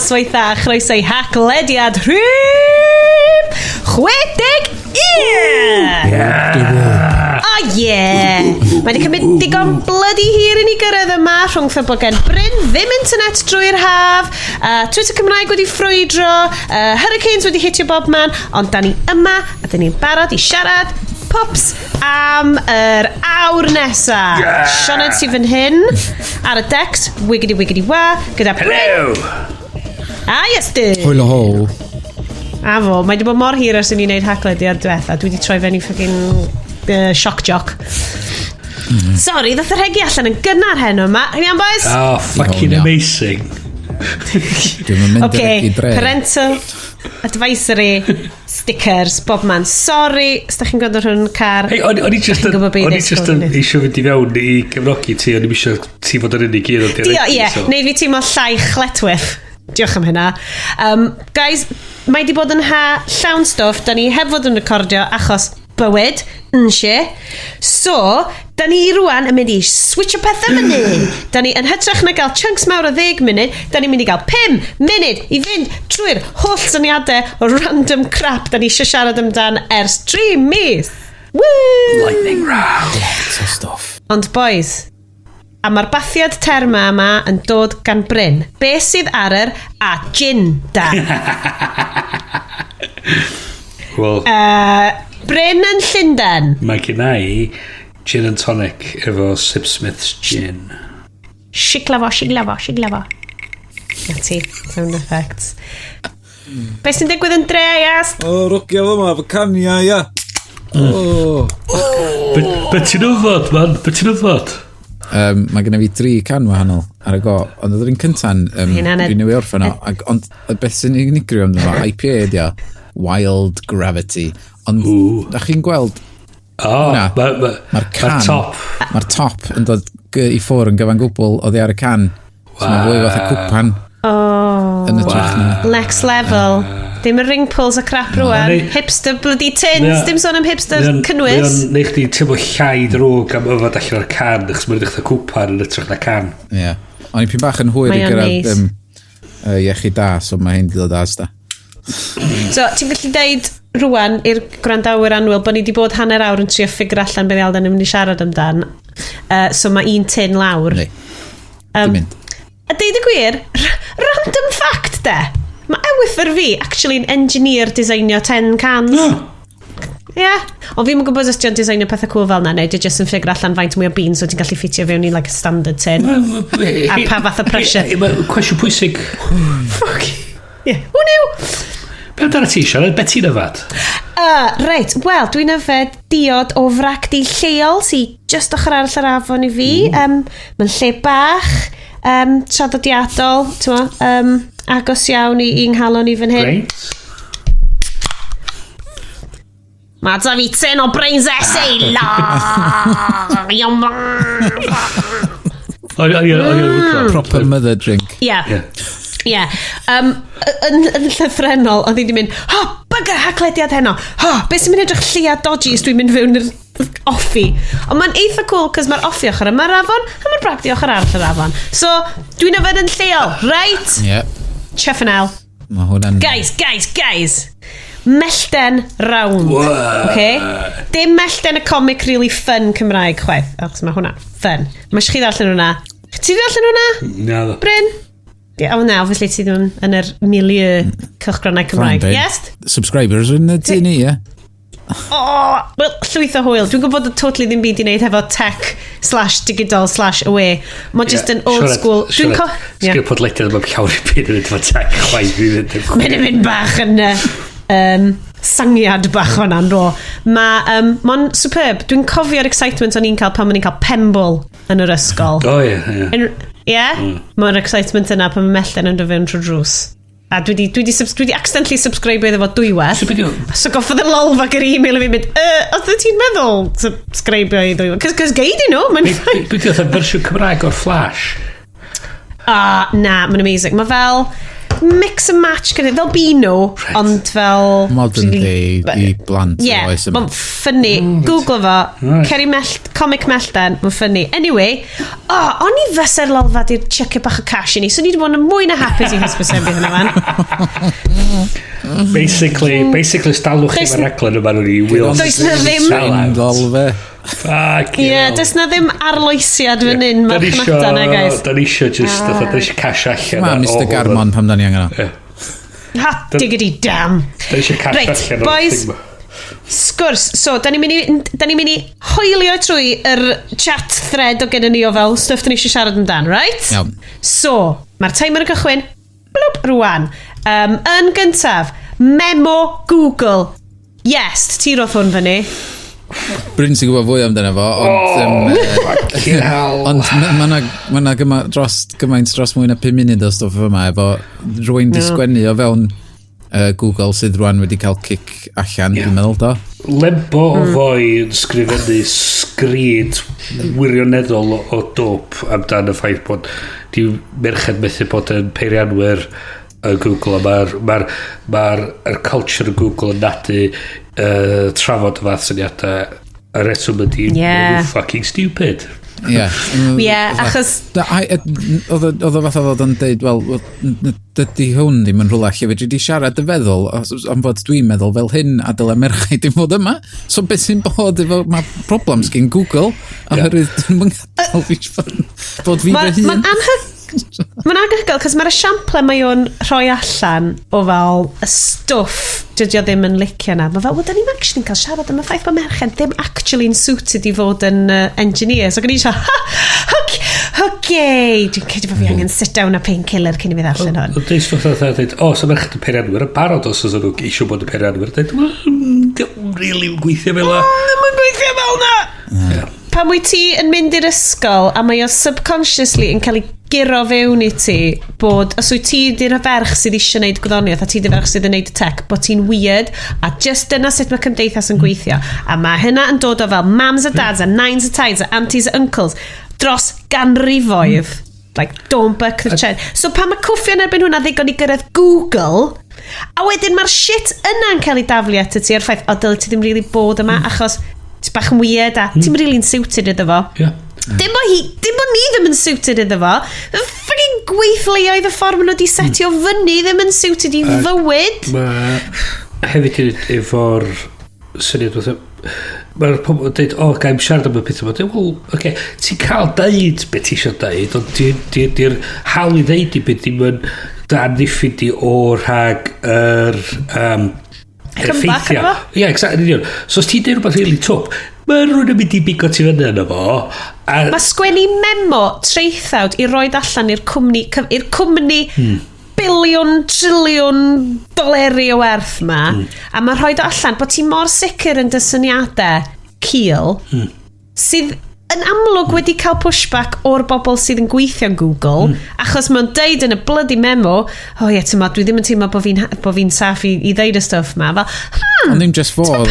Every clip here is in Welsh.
noswaith dda, chroeso i haglediad rhif 61! Mae wedi cymryd digon bloody hir i ni gyrraedd yma rhwng ffeblogen Bryn, ddim internet drwy'r haf, Twitter Cymraeg wedi ffrwydro, hurricanes wedi hitio bob man, ond da ni yma a da ni'n barod i siarad pops am yr awr nesa. Sioned sydd fan hyn ar y dex, wiggity wa, gyda Bryn. Yes, dude. Hwyl o hol. A fo, mae wedi bod mor hir ers i ni'n neud haglediad diwetha. Dwi wedi troi fe'n i ffocin shock jock. Sorry, ddoth yr hegi allan yn gynnar heno yma. Iawn, boys? Oh, fucking amazing. Dwi'n mynd i'r hegi dre. Parental advisory stickers, bob man. Sorry, os da chi'n gwrando rhwng car. Hey, o'n i just yn eisiau fynd i fewn i gefnogi ti, o'n i eisiau ti fod yn unig un o'n dialect. Neud fi teimlo llai chletwyth. Diolch am hynna. Guys, mae di bod yn llawn stwff. Da ni heb fod yn recordio achos bywyd yn So, da ni rwan yn mynd i switch o pethau myny. Da ni yn hytrach na gael chunks mawr o 10 munud, da ni'n mynd i gael 5 munud i fynd trwy'r holl syniadau o random crap da ni eisiau siarad amdan ers 3 mis. Woo! Lightning round. Lots o stuff. Ond boys, a mae'r bathiad terma yma yn dod gan Bryn. Be sydd ar yr agenda? Well, Bryn yn Llundain. mae gen i gin and tonic efo Sipsmith's gin. Siglafo. Na ti, sound effects. Be sy'n digwydd yn dre, Iast? O, rwgio fo ma, fy cania, ia. Be ti'n ymfod, man? Be ti'n ymfod? Mae gen i fi 3 can wahanol ar y go, ond oedd yr un cynta'n dwi'n newid orffen o, ond beth sy'n unigryw amdano fo, IPA ydi o, Wild Gravity, ond da chi'n gweld mae'r can, mae'r top yn dod i ffwr yn gyfan gwbl oddi ar y can, so mae'n fwy fath a cwpan yn y trach na. Next level. Dim y ring pulls a crap rwan. Hipster bloody tins, dim sôn am hipster cynnwys. Mae'n neud chdi teimlo llai drwg am yfod allan o'r can, achos mae'n ddechrau cwpan yn ytrach na can. Ie. Ond i pyn bach yn hwyr i gyrraedd iechyd da, so mae hyn di ddod as da. So, ti'n gallu deud rwan i'r gwrandawyr anwyl bod ni wedi bod hanner awr yn trio ffigur allan beth aldan yn mynd i siarad amdan. So mae un tin lawr. Nei. Dim mynd. A deud y gwir, random fact de. Mae ewythyr fi actually yn engineer designio 10 cans. Ond fi'n gwybod os ti'n designio pethau cool fel na, neu di just yn ffigur allan faint mwy o beans so ti'n gallu ffitio fewn i like a standard tin. A pa fath o pressure. Cwestiwn pwysig. Fuck. Who knew? Be amdana ti, Sian? Be ti'n yfad? Reit, wel, dwi'n yfed diod o fracdi lleol sy'n just ochr arall yr afon i fi. Mae'n lle bach, traddodiadol, agos iawn i nghalon i fan hyn. Mae da fi tin o brains esela! Proper mother drink. Yn llythrenol, oedd hi wedi mynd, bygger haglediad heno. Be sy'n mynd edrych llia dodgy os dwi'n mynd fewn i'r offi. Ond mae'n eitha cool, cos mae'r offi ochr yma'r afon, a mae'r bragdi ochr arall yr afon. So, dwi'n yfed yn lleol, right? Cheffanel. Guys. Mellten round. Okay? Dim mellten y comic really fun Cymraeg chwaith, achos mae hwnna fun. Mae chi ddarllen hwnna. Ti ddarllen hwnna? Na. Bryn? Na, obviously ti ddim yn yr milieu cylchgronau Cymraeg. Yes? Subscribers yn y tŷ ni, ie? Wel, llwyth o hwyl. Dwi'n gwybod totally ddim byd i wneud hefo tech/digital/away. Mae'n just yn old school. Sgwyr podlediad yma llawer i byd yn edrych tech chwaith. Mae'n mynd bach yn sangiad bach hwnna'n ro. Mae'n superb. Dwi'n cofio'r excitement o'n i'n cael pan o'n i'n cael pembl yn yr ysgol. Mae'r excitement yna pan mae mellten yn dod fewn trwy drws. A dwi di accidentally subscribe iddo fo dwywaith. So goffodd y lolf ac yr e-mail fi mynd, oedd ti'n meddwl subscribe i dwywaith? Cos geid i nhw, mae'n ffain. Beth oedd y fersiwn Cymraeg o'r Flash? Na, mae'n amazing. Mae fel mix and match gyda, fel Beano, ond fel... Modern day I blant. Yeah, mae'n ffynnu. Google fo, Ceri comic mellten, mae'n ffynnu. Anyway, o'n I fysa'r lolfa di'r checio bach o cash i ni, so ni wedi bod yn mwy na hapus I hysbysebu hynna fan. Basically, stalwch chi'n raglen yma nhw'n I Will. Does na ddim... does na ddim arloesiad fan hyn marchnata na, guys. Da ni isio just, da ni isio cash allan. Ma, Mr Garmon pam da ni angen o. Hot diggity damn. Da ni isio cash allan. Right, boys, sgwrs. So, da ni'n mynd I hoelio trwy yr chat thread o gennym ni o fel stuff da ni eisiau siarad amdan, right? Iawn. So, mae'r timer yn cychwyn. Blwp, rwan. Yn gyntaf, memo Google. Yes, ti roedd hwn fyny. Bryn sy'n gwybod fwy amdano fo, ond mae yna gymaint dros mwy na 5 munud o stwff yma efo rwy'n di sgwennu o fewn Google sydd rwan wedi cael cic allan, dwi'n meddwl do. Lembo o foi yn sgrifennu sgrid wirioneddol o dop amdan y ffaith bod di merched methu bod yn peirianwyr Google, mae'r culture of Google yn nadu trafod y fath syniadau a reswm ydi fucking stupid. Achos... Oedd o fath o fod yn deud, wel, dydy hwn ddim yn rhywle lle fedri di siarad y feddwl, ond fod dwi'n meddwl fel hyn a dyle merchau dim fod yma. So beth sy'n bod efo, mae problems gen Google, a hyrwydd dwi'n gadael fi bod fi fy hun. Mae'n anhygoel, cos mae'r esiample mae o'n rhoi allan o fel y stwff dydw i ddim yn licio na. Mae fel, wel, da ni'n actually cael siarad am y ffaith bod merched ddim actually yn suited I fod yn engineer. So, gan i siarad, okay, dwi'n credu bod fi angen sit down a painkiller cyn I fi ddarllen hwn. Dwi'n stwff dweud, so merched yn perianwyr, yn barod os oes nhw eisiau bod yn perianwyr, dwi'n really gweithio fel na. Dwi'n gweithio fel na! Pan wyt ti yn mynd i'r ysgol a mae o subconsciously yn cael ei giro fewn I ti bod os wyt ti di'r ferch sydd eisiau gwneud gwyddoniaeth a ti di'r ferch sydd yn gwneud y tech bod ti'n weird a just dyna sut mae cymdeithas yn gweithio a mae hynna yn dod o fel mams a dads a nines a tides a aunties a uncles dros ganrifoedd like don't buck the chin so pan mae cwffio yn erbyn hwnna ddigon I gyrraedd Google a wedyn mae'r shit yna'n cael ei daflu at ti ar ffaith o dyle ti ddim really bod yma achos ti bach yn weird a ti'n really'n suited iddo fo dim bo ni ddim yn suited iddo fo ffyrin gweithleoedd y ffordd maen nhw wedi setio fyny ddim yn suited I fywyd hefyd efo'r syniad mae'r pobl yn dweud gael siarad am y pethau well, okay, ti'n cael deud beth ti eisiau deud ond di'r hawl I ddeud I beth ddim yn dan ddiffyd I o'r rhag yr effeithio. Exactly. So os ti'n deud rhywbeth really twp, mae rhywun yn mynd I bigo ti fyny yna fo. Mae sgwennu memo treithawd I roed allan i'r cwmni biliwn, triliwn doleri o werth ma. A mae rhoed allan bod ti mor sicr yn dysyniadau cil sydd yn amlwg wedi cael pushback o'r bobl sydd yn gweithio yn Google achos mae'n deud yn y bloody memo dwi ddim yn teimlo bod fi'n saff I ddeud y stuff ma ond ddim just fo oedd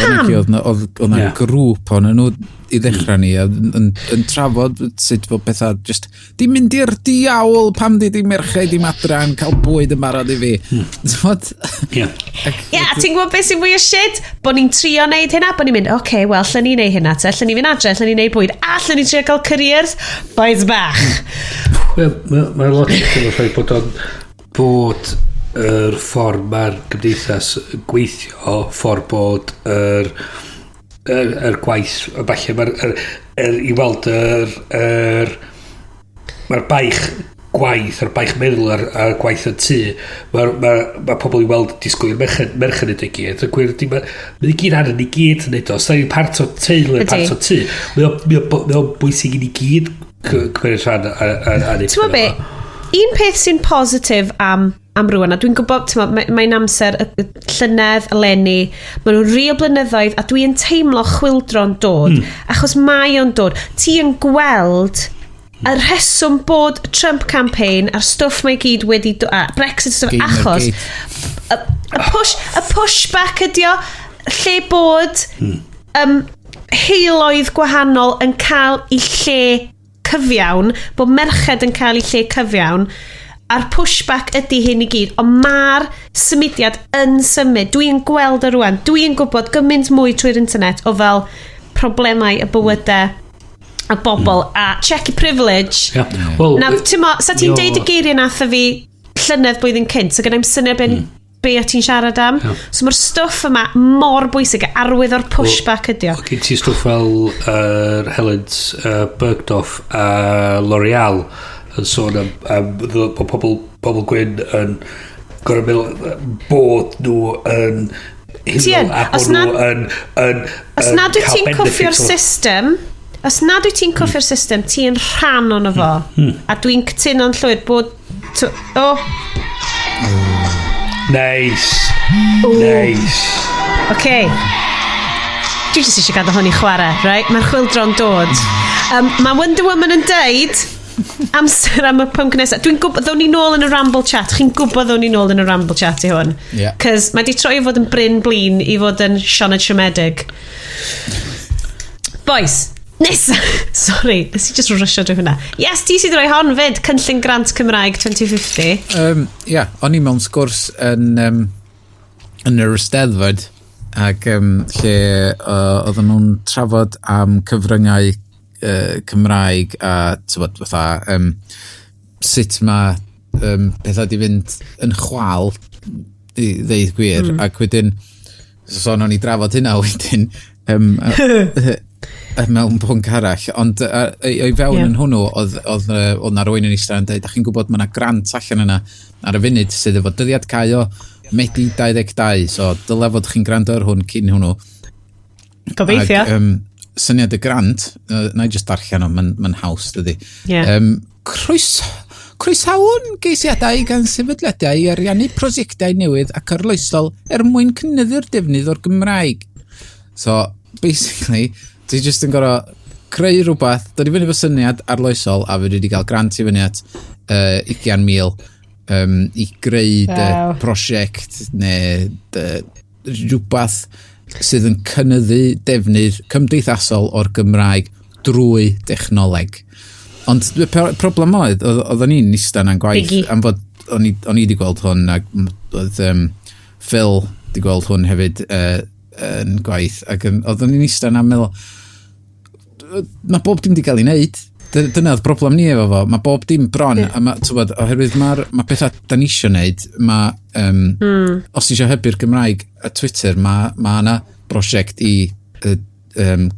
yna grŵp o'n nhw I ddechrau ni yn trafod sut fod pethau just di mynd i'r diawl pam di merched I madra yn cael bwyd yn barod I fi ti'n gwybod beth sy'n fwy o shit bod ni'n trio neud hynna bod ni'n mynd wel llyn ni'n neud hynna llyn ni'n fynd adre llyn ni'n neud bwyd a llyn ni'n trio cael careers boys bach mae lot o ffaith bod yr ffordd mae'r gymdeithas gweithio ffordd bod yr gwaith falle I weld mae'r baich gwaith a'r baich meddwl a'r gwaith y tŷ mae pobl I weld disgwyl merched yn y gyd mae'n I gyd anna ni gyd yn neud o os da ni'n part o teulu part o tŷ mae'n bwysig I ni gyd cymryd rhan ti'n be un peth sy'n positif am rwan a dwi'n gwybod mae'n amser llynedd eleni maen nhw'n real blynyddoedd a dwi'n teimlo chwildro'n dod achos mae o'n dod ti yn gweld y rheswm bod Trump campaign a'r stwff mae gyd wedi Brexit stuff achos y pushback ydi o lle bod heiloedd gwahanol yn cael I lle cyfiawn bod merched yn cael I lle cyfiawn a'r pushback ydy hyn i gyd, ond mae'r symudiad yn symud. Dwi'n gweld o rwan, dwi'n gwybod gymaint mwy trwy'r internet o fel problemau y bywydau a bobl a check your privilege. Na, sa ti'n deud y geiriau nath a fi llynedd blwyddyn cynt, so gyda'n syniad be o ti'n siarad am. So mae'r stwff yma mor bwysig arwydd o'r pushback ydi o. Gyn ti stwff fel Helens Bergdorf a L'Oreal yn sôn am pobl gwyn yn gorau meddwl bod nhw yn hynol a bod nhw yn os nad wyt ti'n coffio'r system, os nad wyt ti'n coffio'r system, ti'n rhan ono fo. A dwi'n cytuno'n llwyr bod... Nice. Oce. Dwi jyst eisiau gadael hwn i chwarae, right? Mae'r chwildro'n dod. Mae Wonder Woman yn deud amser am y pwnc nesaf. Dwi'n gwybod, ddown ni nôl yn y Ramble Chat. Chi'n gwybod ddown ni nôl yn y Ramble Chat i hwn. Cys mae di troi i fod yn bryn blin i fod yn Sioned Siomedig. Boys, nesa. Sorry, nes i just rusio drwy hwnna. Yes, ti sydd roi hon fyd, Cynllun Grant Cymraeg 2050. O'n i mewn sgwrs yn yr Eisteddfod ac lle oedden nhw'n trafod am cyfryngau Cymraeg a fatha sut mae pethau di fynd yn chwal i ddeud gwir ac wedyn so o'n i drafod hynna wedyn mewn pwnc arall ond o'i fewn yn hwnnw oedd na rwy'n yn eistedd yn dweud, chi'n gwybod mae yna grant allan yna ar y funud sydd efo dyddiad cael o Medi 22, so dyle fod chi'n gwrando ar hwn cyn hwnnw. Gobeithio. Syniad y grant, na i just darllen o, mae'n haws dydi. Croesawon geisiadau gan sefydliadau i ariannu prosiectau newydd ac arloesol mwyn cynnyddu'r defnydd o'r Gymraeg. So, basically, ti just yn gorau creu rhywbeth, dod i fyny fo syniad arloesol a fe wedi cael grant i fyny at 20,000 i greu dy prosiect neu rhywbeth sydd yn cynyddu defnydd cymdeithasol o'r Gymraeg drwy dechnoleg. Ond problem oedd ni'n eistedd na'n gwaith am fod o'n i wedi gweld hwn ac oedd Phil wedi gweld hwn hefyd yn gwaith ac oedd ni'n eistedd na'n meddwl mae bob dim wedi cael ei wneud. Dyna oedd broblem ni efo fo. Mae bob dim bron. Oherwydd mae pethau da ni eisiau wneud. Os eisiau hybu'r Gymraeg a Twitter, mae yna brosiect i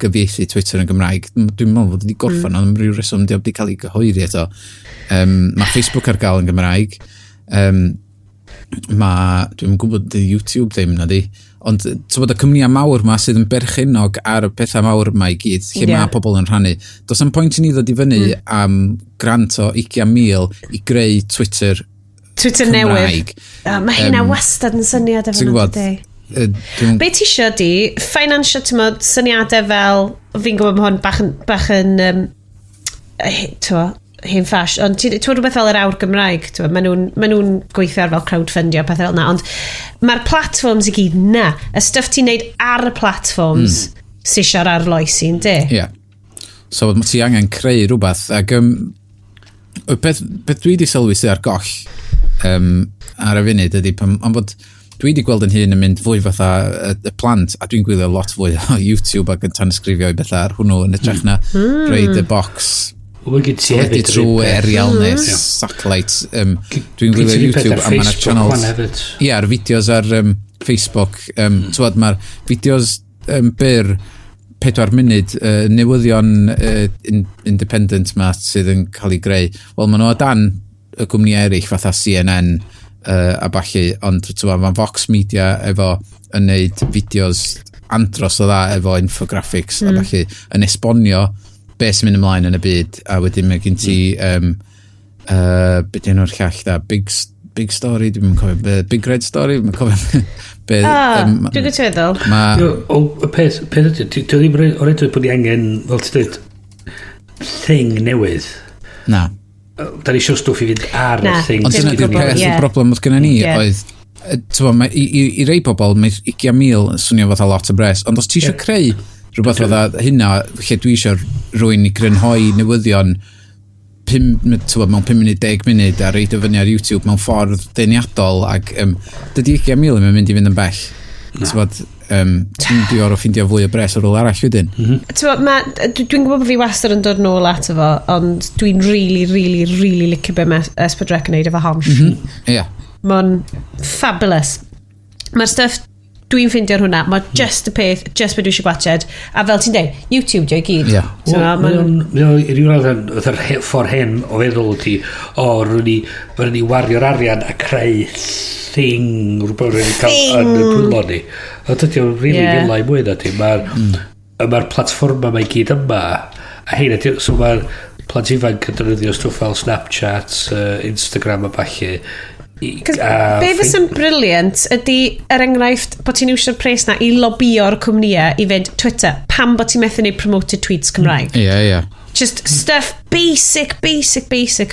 gyfieithu Twitter yn Gymraeg. Dwi'n meddwl fod wedi gorffan, ond rhyw reswm wedi cael ei gyhoeddi eto. Mae Facebook ar gael yn Gymraeg. Dwi'n gwybod YouTube ddim na di. Ond y cwmnïau mawr ma sydd yn berchenog ar y pethau mawr ma i gyd, lle mae pobl yn rhannu. Does am pwynt i ni ddod i fyny am grant o 20,000 i greu Twitter newydd. Mae hynna wastad yn syniad efo nhw dydy. Be ti isio di, financial syniadau fel, fi'n gwybod mae hwn bach yn hen ffash, ond ti'n rhywbeth fel yr Awr Gymraeg, maen nhw'n gweithio ar fel crowdfundio pethau fel na, ond mae'r platforms i gyd na, y stuff ti'n neud ar y platforms sy'n eisiau'r arloesi, ynddi? Ie. So ti angen creu rhywbeth, ac beth dwi wedi sylwi sydd ar goll ar y funud ydy, ond bod dwi wedi gweld yn hun yn mynd fwy fatha y plant, a dwi'n gwylio lot fwy o YouTube ac yn tanysgrifio i bethau ar hwnnw yn edrych na reid y box wedi trwy aerial neu satellite. Dwi'n gwylio YouTube a mae'na channels ar fideos ar Facebook. Mae'r fideos byr 4 munud newyddion independent ma sydd yn cael ei greu. Wel, maen nhw o dan y gwmnïau eraill fatha CNN a balli, ond mae Vox Media efo yn neud fideos andros o dda efo infographics a balli yn esbonio be sy'n mynd ymlaen yn y byd, a wedyn mae gen ti beth enw'r llall da, Big Story, dwi'n cofio Big Red Story, dwi'n cofio dwi'n gytueddol. Y peth ydy, dwi'n ddim o'r edrych bod ni angen, fel ti dweud, thing newydd. Na. Da ni eisiau stwff i fynd ar y thing. Ond dyna di'r peth, y broblem oedd gennym ni oedd, i rei pobl, mae 20,000 swnio fatha lot o bres, ond os ti eisiau creu rhywbeth fatha hynna, lle dwi eisiau rwy'n i grynhoi newyddion mewn 5 munud, 10 munud a reid o fyny ar YouTube mewn ffordd deniadol ac dydy 20,000 yn mynd i fynd yn bell. Ti'n dior o ffindio fwy o bres o'r ôl arall wedyn. Dwi'n gwybod bod fi wastad yn dod nôl at efo, ond dwi'n really licio be mae S4C yn neud efo Hom Street. Mae'n fabulous. Mae'r stuff dwi'n ffindio'r hwnna, mae just y peth, just beth dwi eisiau gwachod, a fel ti'n dweud, YouTube jo i gyd. I ryw radd yr ffordd hen o feddwl ti, rwy'n ni wario'r arian a creu thing, rhywbeth rwy'n cael yn y dwylo ni. A dydy o'n rili gilai mwy na ti. Mae'r platforma mae gyd yma, a hyn, so mae'r plant ifanc yn defnyddio stwff fel Snapchat, Instagram a falle. Be fysa'n briliant ydy enghraifft bod ti'n iwsio'r pres na i lobio'r cwmnïau i fynd Twitter, pam bod ti'n methu neud promoted tweets Cymraeg. Just stuff basic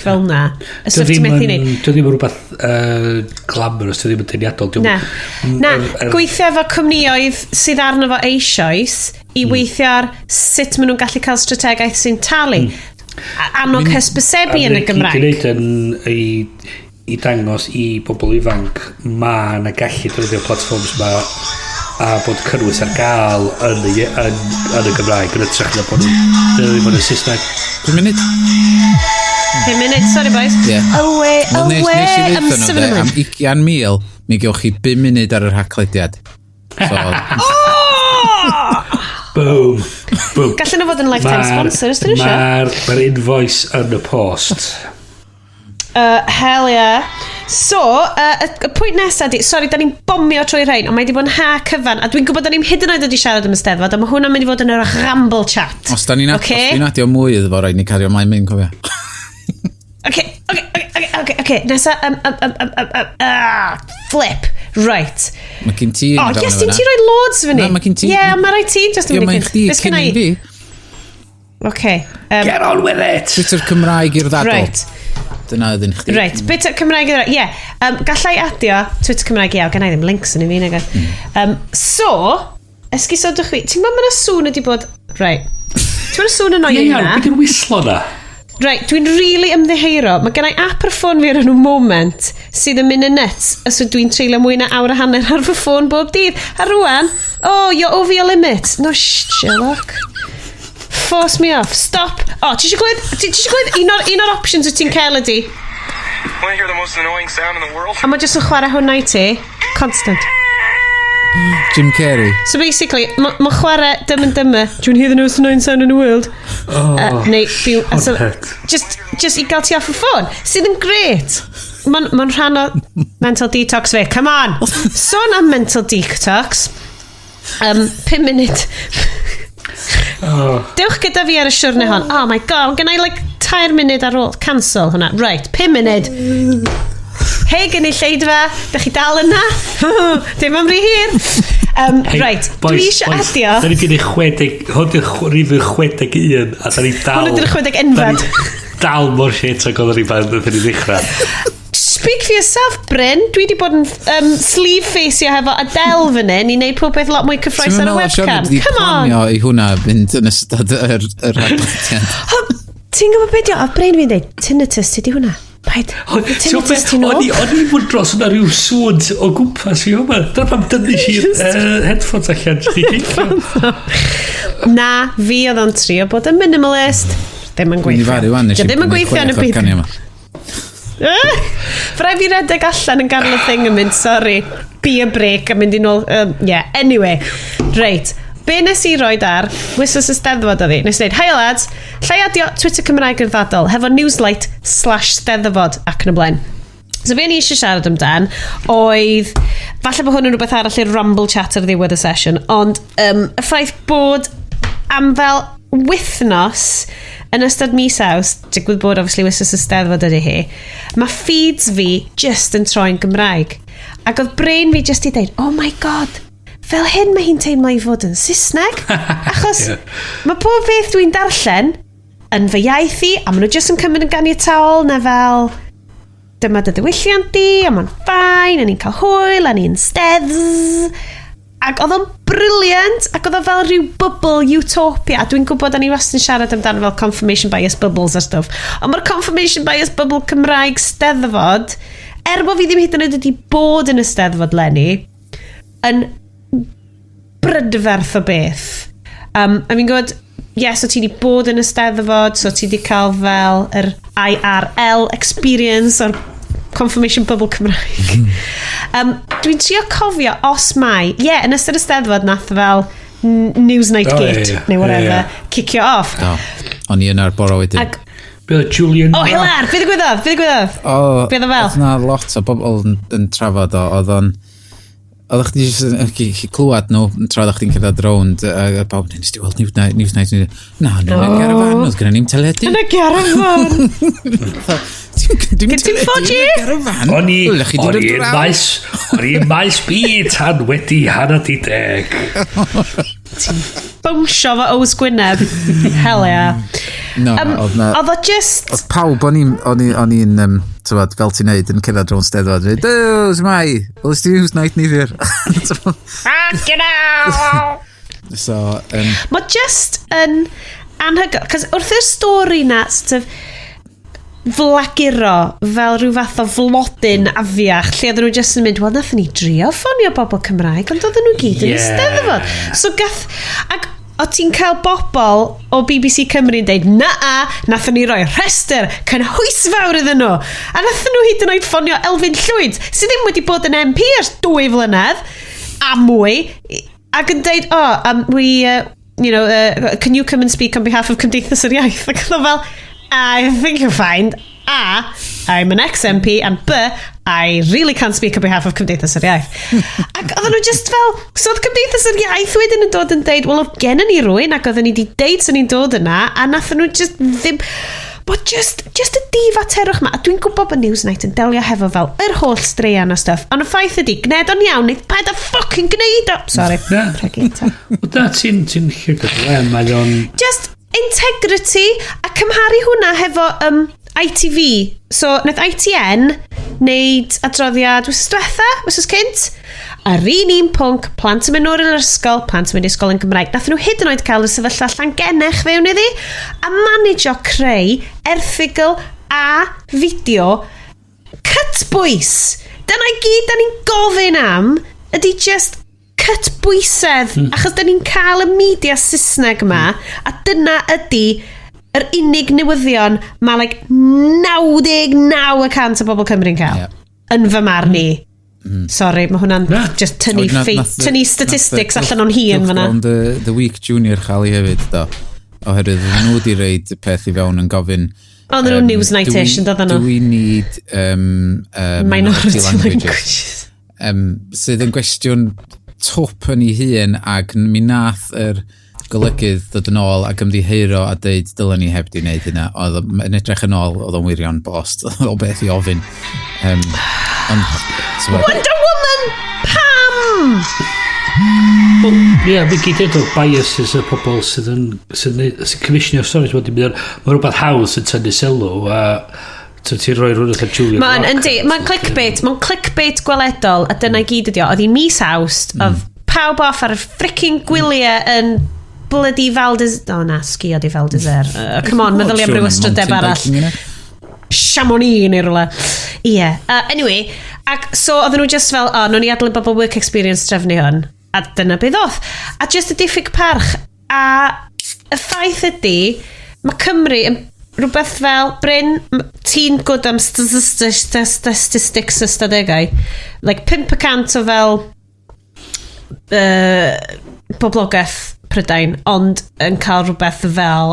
fel na. Y stuff ti'n methu neud. Dwi ddim yn rhywbeth glamorous, dwi ddim yn deniadol. Na, gweithio efo cwmnïoedd sydd arno fo eisoes i weithio ar sut maen nhw'n gallu cael strategaeth sy'n talu. Annog hysbysebu yn y Gymraeg. I dangos i bobl ifanc ma na gallu defnyddio platforms ma a bod cynnwys ar gael yn y Gymraeg yn ytrach na bod nhw'n ddim yn y Saesneg. 5 munud? 5 munud, sorry boys. Away, am 7 munud. Am 20,000, mi gewch chi 5 munud ar yr haglediad. Boom. Gallen nhw fod yn lifetime sponsor, ysdyn nhw eisiau? Mae'r invoice yn y post. Hell yeah. So, y pwynt nesaf di, sorry, da ni'n bomio trwy rhain, ond mae di bod yn ha cyfan, a dwi'n gwybod da ni'n hyd yn oed wedi siarad am y Steddfod, a mae hwnna'n mynd i fod yn yr ramble chat. Os da ni'n adio mwy iddo fo, rhaid ni cario mlaen mynd, cofio. Okay, nesa, flip, right. Mae gen ti... yes, ti'n ti roi loads fyny. Na, mae gen ti... mae rhaid ti, just yn mynd i fynd. Mae'n chdi, cyn i fi. Get on with it! Twitter Cymraeg i'r ddadl. Right. Dyna ydyn chdi. Right, Twitter Cymraeg i'r ddadl. Gallai adio Twitter Cymraeg gen i ddim links yn i fi. So, esgusodwch fi, ti'n gwybod mae'n sŵn ydi bod... Right. Ti'n gwybod sŵn yn o'i yna? Beth yw'n wislo na? Right, dwi'n really ymddeheiro. Mae gen i app ar ffôn fi ar enw Moment sydd yn mynd yn nuts os dwi'n treulio mwy na awr a hanner ar fy ffôn bob dydd. A rwan, you're over your limit. No, Sherlock. Force me off. Stop. Ti eisiau glwyd un o'r options wyt ti'n cael ydi? Want to hear the most annoying sound in the world? A mae jyst yn chwarae hwnna i ti. Constant. Jim Carrey. So basically, mae chwarae Dumb and Dumber. Do you hear the most annoying sound in the world? Just i gael ti off y ffôn. Sydd yn gret. Mae'n rhan o mental detox fi. Come on. Sôn am mental detox. 5 munud. Dewch gyda fi ar y siwrne hon. Oh my god, gen I 3 munud ar ôl cancel hwnna. Right, 5 munud. Hei, gen i lleidfa, dych chi dal yna? Dim am rhy hir. Right, dwi eisiau adio. Da ni wedi 60, hwn yw'r rifr 61, a da ni dal... Hwn yw'r 60 enfad. Dal mor shit ac oedd ni band yn ddyn ddechrau. Speak for yourself, Bryn. Dwi wedi bod yn sleeve faceio hefo Adele fyny i wneud pob beth lot mwy cyffroes ar y webcam. Come on. Planio i hwnna fynd yn ystod yr haglediad. Ti'n gwybod beth o Bryn fi'n dweud? Tinnitus, ti di hwnna? Paid. Tinnitus ti nôl? O'n i'n bod dros yna rhyw sŵd o gwmpas i hwnna. Dyna pam dynnu i'r headphones allan. Na, fi oedd o'n trio bod yn minimalist. Ddim yn gweithio. Ddim yn gweithio yn y bydd. Frai fi redeg allan yn ganol y thing yn mynd, sorry, be a break a mynd i nôl, anyway, right, be nes i roed ar Wsos y Steddfod o fi, nes i dweud, hi lads, llai adio Twitter Cymraeg i'r ddadl hefo newslight/Steddfod ac yn y blaen. So be ni eisiau siarad amdan oedd, falle bod hwn yn rhywbeth arall i'r ramble chat ar ddiwedd y sesiwn, ond y ffaith bod am fel wythnos yn ystod mis Awst, digwydd bod obviously Wsos y Steddfod ydy hi, mae feeds fi just yn troi'n Gymraeg. Ac oedd brain fi just i dweud, oh my god, fel hyn mae hi'n teimlo i fod yn Saesneg. Achos mae pob beth dwi'n darllen yn fy iaith i, a maen nhw just yn cymryd yn ganiataol na fel, dyma dy ddiwylliant di, a mae'n ffain, a ni'n cael hwyl, a ni'n steddfs. Ac oedd o'n briliant, ac oedd o fel rhyw bubble utopia. A dwi'n gwybod, ni wastad yn siarad amdano fel confirmation bias bubbles a stuff. Ond mae'r confirmation bias bubble Cymraeg Steddfod, bo fi ddim hyd yn oed wedi bod yn y Steddfod Lenny, yn brydferth o beth. A fi'n gwybod, so ti wedi bod yn y Steddfod, so ti wedi cael fel yr IRL experience o'r confirmation bubble Cymraeg. Dwi'n trio cofio os mai, yn ystod y Steddfod nath fel Newsnight Gate, neu whatever, kickio off. O'n i yna'r bora wedyn. Bydd Julian... Hilar, bydd y gwyddod? Bydd o fel? Oedd na lot o bobl yn trafod o, oeddech chdi jyst clywed nhw tra oeddech chdi'n cyrraedd rownd a bob nes di weld Newsnight na, yn y garafan, oedd gyda ni'n teledu yn y garafan Gen ti'n 4G? O'n i'n maes byd tan wedi hanner di 10 ti'n bwmsio fo Ows Gwynedd hell yeah oedd o just oedd pawb o'n i'n fel ti'n neud yn cyrraedd drôn Steddfod Dws mai oes ti Newsnight nifir so mae just yn anhygoel cos wrth y stori na sort of flaguro fel rhyw fath o flodyn afiach lle oedden nhw just yn mynd wel nathon ni drio ffonio bobl Cymraeg ond oedden nhw gyd yn y Steddfod so ac o ti'n cael bobl o BBC Cymru yn deud nathon ni roi rhestr cynhwysfawr iddyn nhw a nathon nhw hyd yn oed ffonio Elfyn Llwyd sydd ddim wedi bod yn MP ers 2 flynedd a mwy ac yn deud can you come and speak on behalf of Cymdeithas yr Iaith ac oedd o fel I think you'll find A, I'm an ex-MP and B, I really can't speak on behalf of Cymdeithas yr Iaith ac oedden nhw just fel so oedd Cymdeithas yr Iaith wedyn yn dod yn deud wel oedd gen ni rwy'n ac oedden ni di deud sy'n ni'n dod yna a nathon nhw just ddim but just y difa terwch ma a dwi'n gwybod bod Newsnight yn delio hefo fel yr holl straean o stuff ond y ffaith ydi gned o'n iawn neu paid a fucking gneud o sorry pregita ti'n mae o'n just integrity a cymharu hwnna hefo ITV so wnaeth ITN wneud adroddiad wrth diwetha wrth cynt ar un pwnc plant yn mynd o'r ysgol plant yn mynd i ysgol yn Gymraeg nath nhw hyd yn oed cael y sefyllfa Llangenech fewn iddi a managio creu erthigl a fideo cytbwys dyna i gyd da ni'n gofyn am ydy just cytbwysedd achos da ni'n cael y media Saesneg yma a dyna ydy yr unig newyddion mae like 99% o bobl Cymru'n cael yn fy marn ni sorry mae hwnna'n just tynnu statistics allan o'n hun fyna The Week Junior chael i hefyd do oherwydd nhw wedi reid y peth i fewn yn gofyn ond nhw'n Newsnight-ish yn dod yno do we need minority languages sydd yn gwestiwn top yn ei hun ac mi nath yr golygydd dod yn ôl ac ymddiheuro a dweud dylen ni heb di wneud hynna oedd yn edrych yn ôl oedd o'n wirio'n bost o beth i ofyn Wonder Woman pam fi gyd edo biases y pobl sy'n commissionio stori mae rhywbeth haws yn tynnu sylw a ti'n rhoi rhywbeth a Julia Rock mae'n clickbait gweledol a dyna gyd ydi o oedd hi mis Awst oedd pawb off ar y fricking gwyliau yn bloody sgio di Val d'Isère come on meddyli am ryw ystrydeb arall Chamonix neu rwla anyway ac so oedden nhw just fel nhw'n i adlu bobl work experience trefnu hwn a dyna beth oedd a just y diffyg parch a y ffaith ydi mae Cymru yn rhywbeth fel Bryn ti'n good am statistics ystadegau like 5% o fel boblogaeth Prydain ond yn cael rhywbeth fel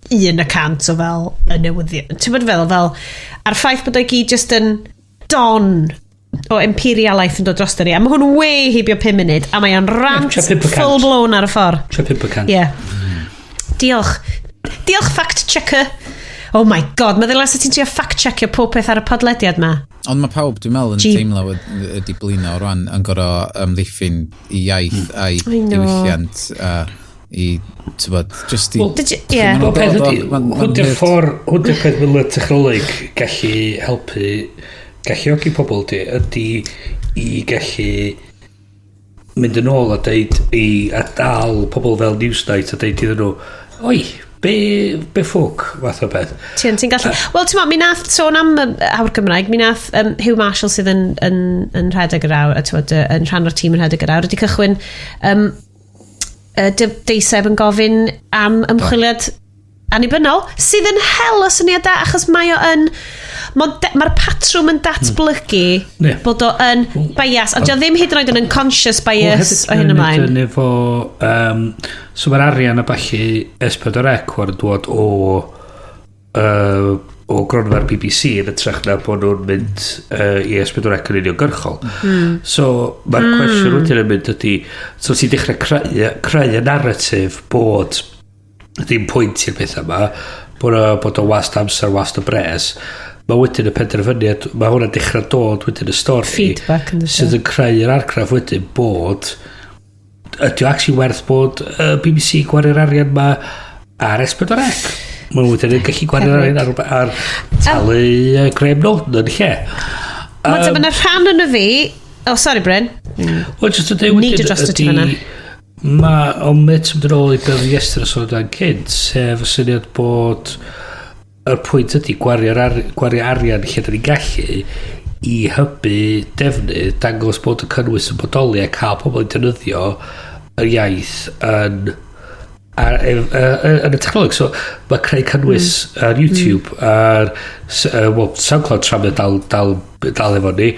1% o fel y newyddion ti'n bod fel a'r ffaith bod o'i gyd just yn don o imperialaeth yn dod dros ni a mae hwn way heibio 5 munud a mae o'n rant full blown ar y ffordd 5% diolch fact checker oh my god meddwl as ti'n trio fact checkio pob peth ar y podlediad ma ond mae pawb dwi'n meddwl yn teimlo ydi blino rwan yn gorau ymddiffyn i iaith a'i diwylliant i tybod just i hwnnw'r peth fel y technoleg gallu helpu galluogi pobl ydy i gallu mynd yn ôl a deud a dal pobl fel Newsnight a deud iddyn nhw, oi, be ffwc, fath o beth. Ti'n gallu... Wel, ti'n mi nath sôn am Awr Gymraeg, mi nath Hugh Marshall sydd yn rhedeg yr awr, yn rhan o'r tîm yn rhedeg yr awr, wedi cychwyn deiseb yn gofyn am ymchwiliad annibynnol, sydd yn hel o syniad da, achos mae o yn... Mae'r patrwm yn datblygu bod o yn bias, a dio ddim hyd yn oed yn unconscious bias o hyn ymlaen. So mae'r arian a balli S4C war yn dod o gronfa'r BBC yn ytrach na bod nhw'n mynd i S4C yn uniongyrchol. So mae'r cwestiwn wedyn yn mynd ydy, so ti'n dechrau creu y narratif bod ddim pwynt i'r pethau yma, bod o wast amser, wast o bres. Mae wedyn y penderfyniad, mae hwnna'n dechrau dod wedyn y stori feedback sydd yn creu'r argraff wedyn bod ydy o actually werth bod BBC gwario'r arian ma ar S4C. Mae wedyn yn gallu gwario'r arian ar talu Graham Norton yn lle. Mae'n rhan yn y fi... Oh, sorry, Bryn. Wel, just y dweud wedyn ydy... Ond met yn dod ôl i beth Iestr yn sôn o'n cynt, sef y syniad bod yr pwynt ydy gwario arian lle da ni'n gallu i hybu defnydd, dangos bod y cynnwys yn bodoli a cael pobl yn defnyddio yr iaith yn y technoleg. So mae creu cynnwys ar YouTube ar SoundCloud tra mae dal efo ni,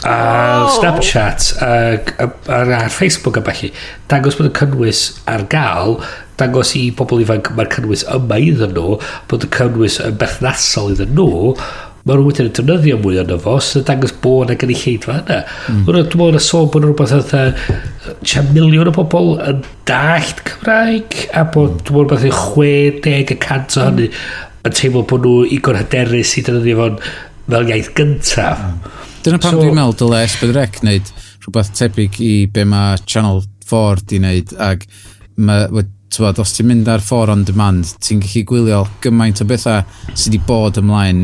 ar Snapchat ar Facebook a balli, dangos bod y cynnwys ar gael, dangos i bobl ifanc mae'r cynnwys yma iddyn nhw, bod y cynnwys yn berthnasol iddyn nhw, mae nhw wedyn yn defnyddio mwy o'n efo, sy'n dangos bod yna gynulleidfa yna. Dwi'n meddwl yn y sôn bod nhw'n rhywbeth oedd miliwn o bobl yn dallt Cymraeg, a bod dwi'n meddwl rhywbeth 60% o hynny yn teimlo bod nhw igon hyderus i defnyddio fo'n fel iaith gyntaf. Dyna pam dwi'n meddwl dyle S4C wneud rhywbeth tebyg i be mae Channel 4 di wneud, ac os ti'n mynd ar 4 on demand, ti'n gallu gwylio gymaint o bethau sydd wedi bod ymlaen,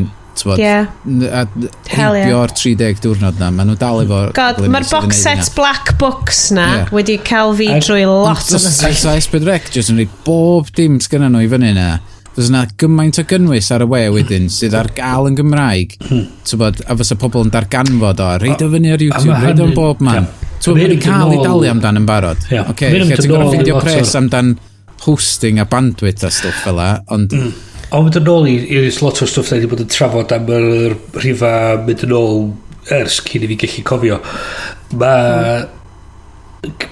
heibio'r 30 diwrnod na, maen nhw dal efo... God, mae'r box set Black Books na wedi cael fi drwy lot o bethau. So S4C jyst yn rhaid bob dim sgynna nhw i fyny na. Fysa yna gymaint o gynnwys ar y we wedyn sydd ar gael yn Gymraeg, a fysa pobl yn darganfod o, reid o fyny ar YouTube, reid o'n bob man. Ti'n mynd i cael ei dalu amdan yn barod. Oce, ti'n gorau ffindio pres amdan hosting a bandwidth a stwff fel la, ond... Ond mynd yn ôl i lot o stwff da wedi bod yn trafod am yr rhifa mynd yn ôl ers cyn i fi gallu cofio.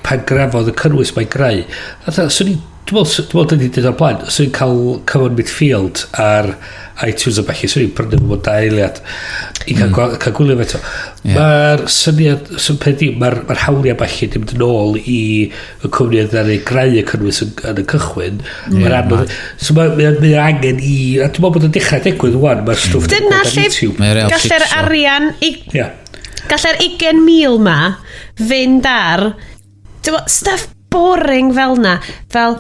Pan grafodd y cynnwys mae'n greu. Dwi'n meddwl dyn ni'n dweud o'r blaen, swn i'n cael Cyfan Midfield ar iTunes o belli, swn i'n prynu fo da eiliad i cael gwylio fe to. Mae'r syniad, mae'r hawliau belli dim yn ôl i y cwmniad ar ei greu y cynnwys yn y cychwyn. Mae'r anodd. So mae'n angen i... A dwi'n meddwl bod yn dechrau digwydd wan, mae'r stwff yn gwybod ar YouTube. Gallai'r arian... Gallai'r 20,000 ma fynd ar... Stuff boring fel na, fel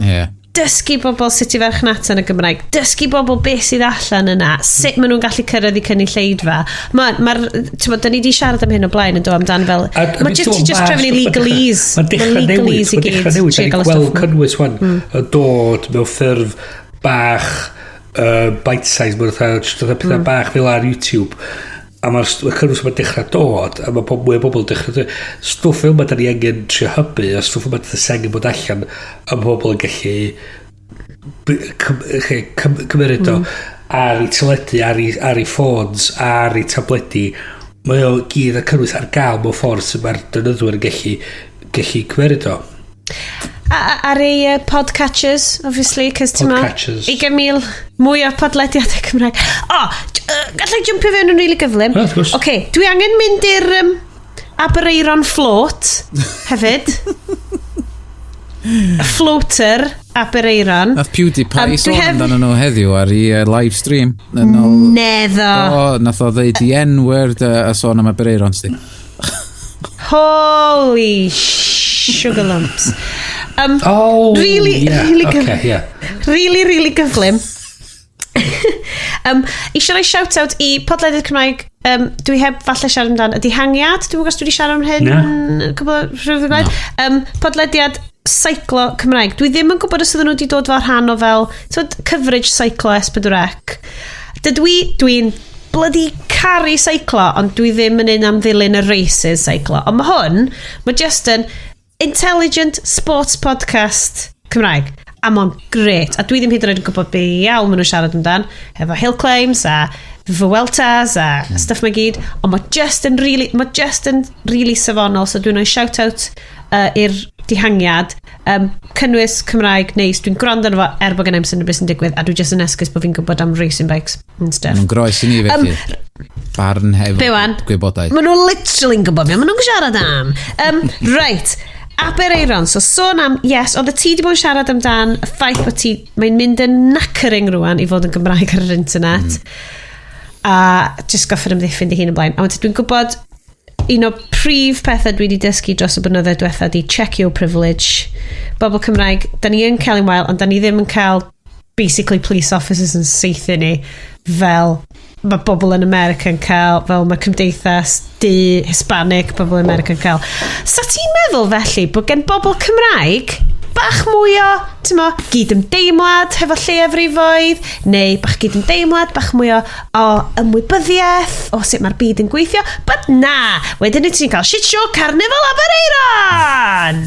dysgu bobl sut i farchnata yn y Gymraeg, dysgu bobl beth sydd allan yna, sut maen nhw'n gallu cyrraedd i cynulleidfa. Da ni di siarad am hyn o blaen yn do amdan fel, mae just trefnu legalese. Mae'n dechrau newid, da ni'n gweld cynnwys wan yn dod mewn ffurf bach, bite-size, mae'n pethau bach fel ar YouTube. A mae'r cynnwys yma'n dechrau dod, a mae mwy o bobl dechrau dod. Stwff yma da ni angen trio hybu, a stwff yma da ni angen bod allan, a mae bobl yn gallu cymryd o ar ei teledu, ar ei ffôns, ar ei tabledi. Mae o gyd a cynnwys ar gael mewn ffordd sydd mae'r dynyddwyr yn gallu cymryd o. Ar ei podcatchers, obviously, cos ti'n ma 20,000 mwy o podlediadau Cymraeg. Gallai jumpio fewn yn rili gyflym. Oce, dwi angen mynd i'r Aberaeron float hefyd. Floater Aberaeron. Nath PewDiePie sôn amdano nhw heddiw ar ei live stream. Neddo. Nath o ddeud i N-word a sôn am Aberaeron sti. Holy sugar lumps. Really gyflym. Eisiau rhoi shout-out i podledydd Cymraeg. Dwi heb falle siarad amdan y dihangiad. Dwi'n gwybod os dwi wedi siarad am hyn. Podlediad seiclo Cymraeg. Dwi ddim yn gwybod os ydyn nhw wedi dod fel rhan o fel coverage seiclo S4C. Dwi'n bloody caru seiclo, ond dwi ddim yn un am ddilyn y races seiclo. Ond mae just yn intelligent sports podcast Cymraeg. A mae'n gret. A dwi ddim hyd yn oed yn gwybod be iawn maen nhw'n siarad amdan. Efo hill climbs a Vueltas a stuff mae gyd. Ond mae just yn really safonol. So dwi'n rhoi shout-out i'r dihangiad. Cynnwys Cymraeg neis. Dwi'n gwrando arno fo bod gen i'm sy'n beth sy'n digwydd. A dwi just yn esgus bod fi'n gwybod am racing bikes and stuff. Maen nhw'n groes i ni felly. Barn hefo gwybodaeth. Maen nhw'n literally'n gwybod me. Maen nhw'n siarad am. Right. Abereiron, so sôn am, yes, oedd y ti di bod yn siarad amdan y ffaith bod mae'n mynd yn knackering rwan i fod yn Gymraeg ar yr internet. A just goffod ymddiffyn di hun yn blaen. A dwi'n gwybod, un o prif pethau dwi wedi dysgu dros y blynyddoedd diwetha di check your privilege. Bobl Cymraeg, da ni yn cael ein wael, ond da ni ddim yn cael basically police officers yn seithio ni fel mae bobl yn America yn cael, fel mae cymdeithas Hispanic bobl yn America yn cael. Sa ti'n meddwl felly bod gen bobl Cymraeg bach mwy o, gyd ymdeimlad hefo lleiafrifoedd, neu bach gyd ymdeimlad, bach mwy o ymwybyddiaeth, o sut mae'r byd yn gweithio, but na, wedyn ti'n cael shit show Carnival Abereiron!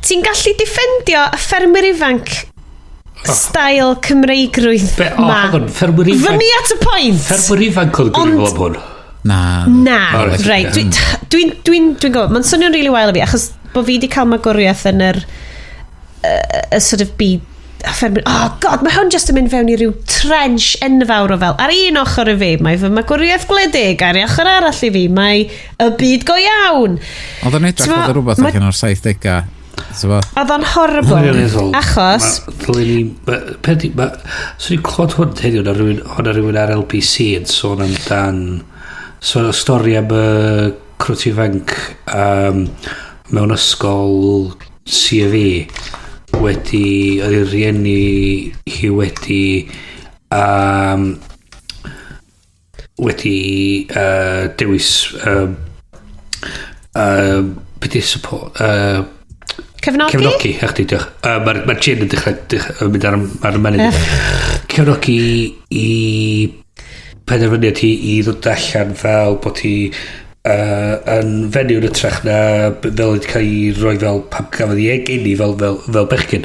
Ti'n gallu diffendio y ffermwyr ifanc style Cymreigrwydd ma. Fyny at y pwynt. Ffermwyr ifanc oedd yn gwybod hwn. Na, right. Dwi'n gwybod, mae'n swnio'n really wael o fi, achos bod fi wedi cael magwriaeth yn y sort of byd ffermwyr. Oh god, mae hwn just yn mynd fewn i ryw trench enfawr o fel. Ar un ochr i fi, mae fy magwriaeth gwledig, ar un ochr arall i fi, mae y byd go iawn. Oedd yn edrych oedd rhywbeth allan o'r 70au. Oedd o'n horrible achos swn i'n clod hwn heddiw na rhywun ar LBC yn sôn amdan sôn o stori am y crwt ifanc mewn ysgol CFE wedi oedd ei rieni hi wedi dewis beth i support Cefnogi, chdi, diolch. Mae'r Jyn yn dechrau mynd ar y menydd. Cefnogi i penderfyniad i ddod allan fel bod hi yn fenyw yn ytrach na fel wedi cael ei roi fel pam gafodd ei egeni fel bechgyn.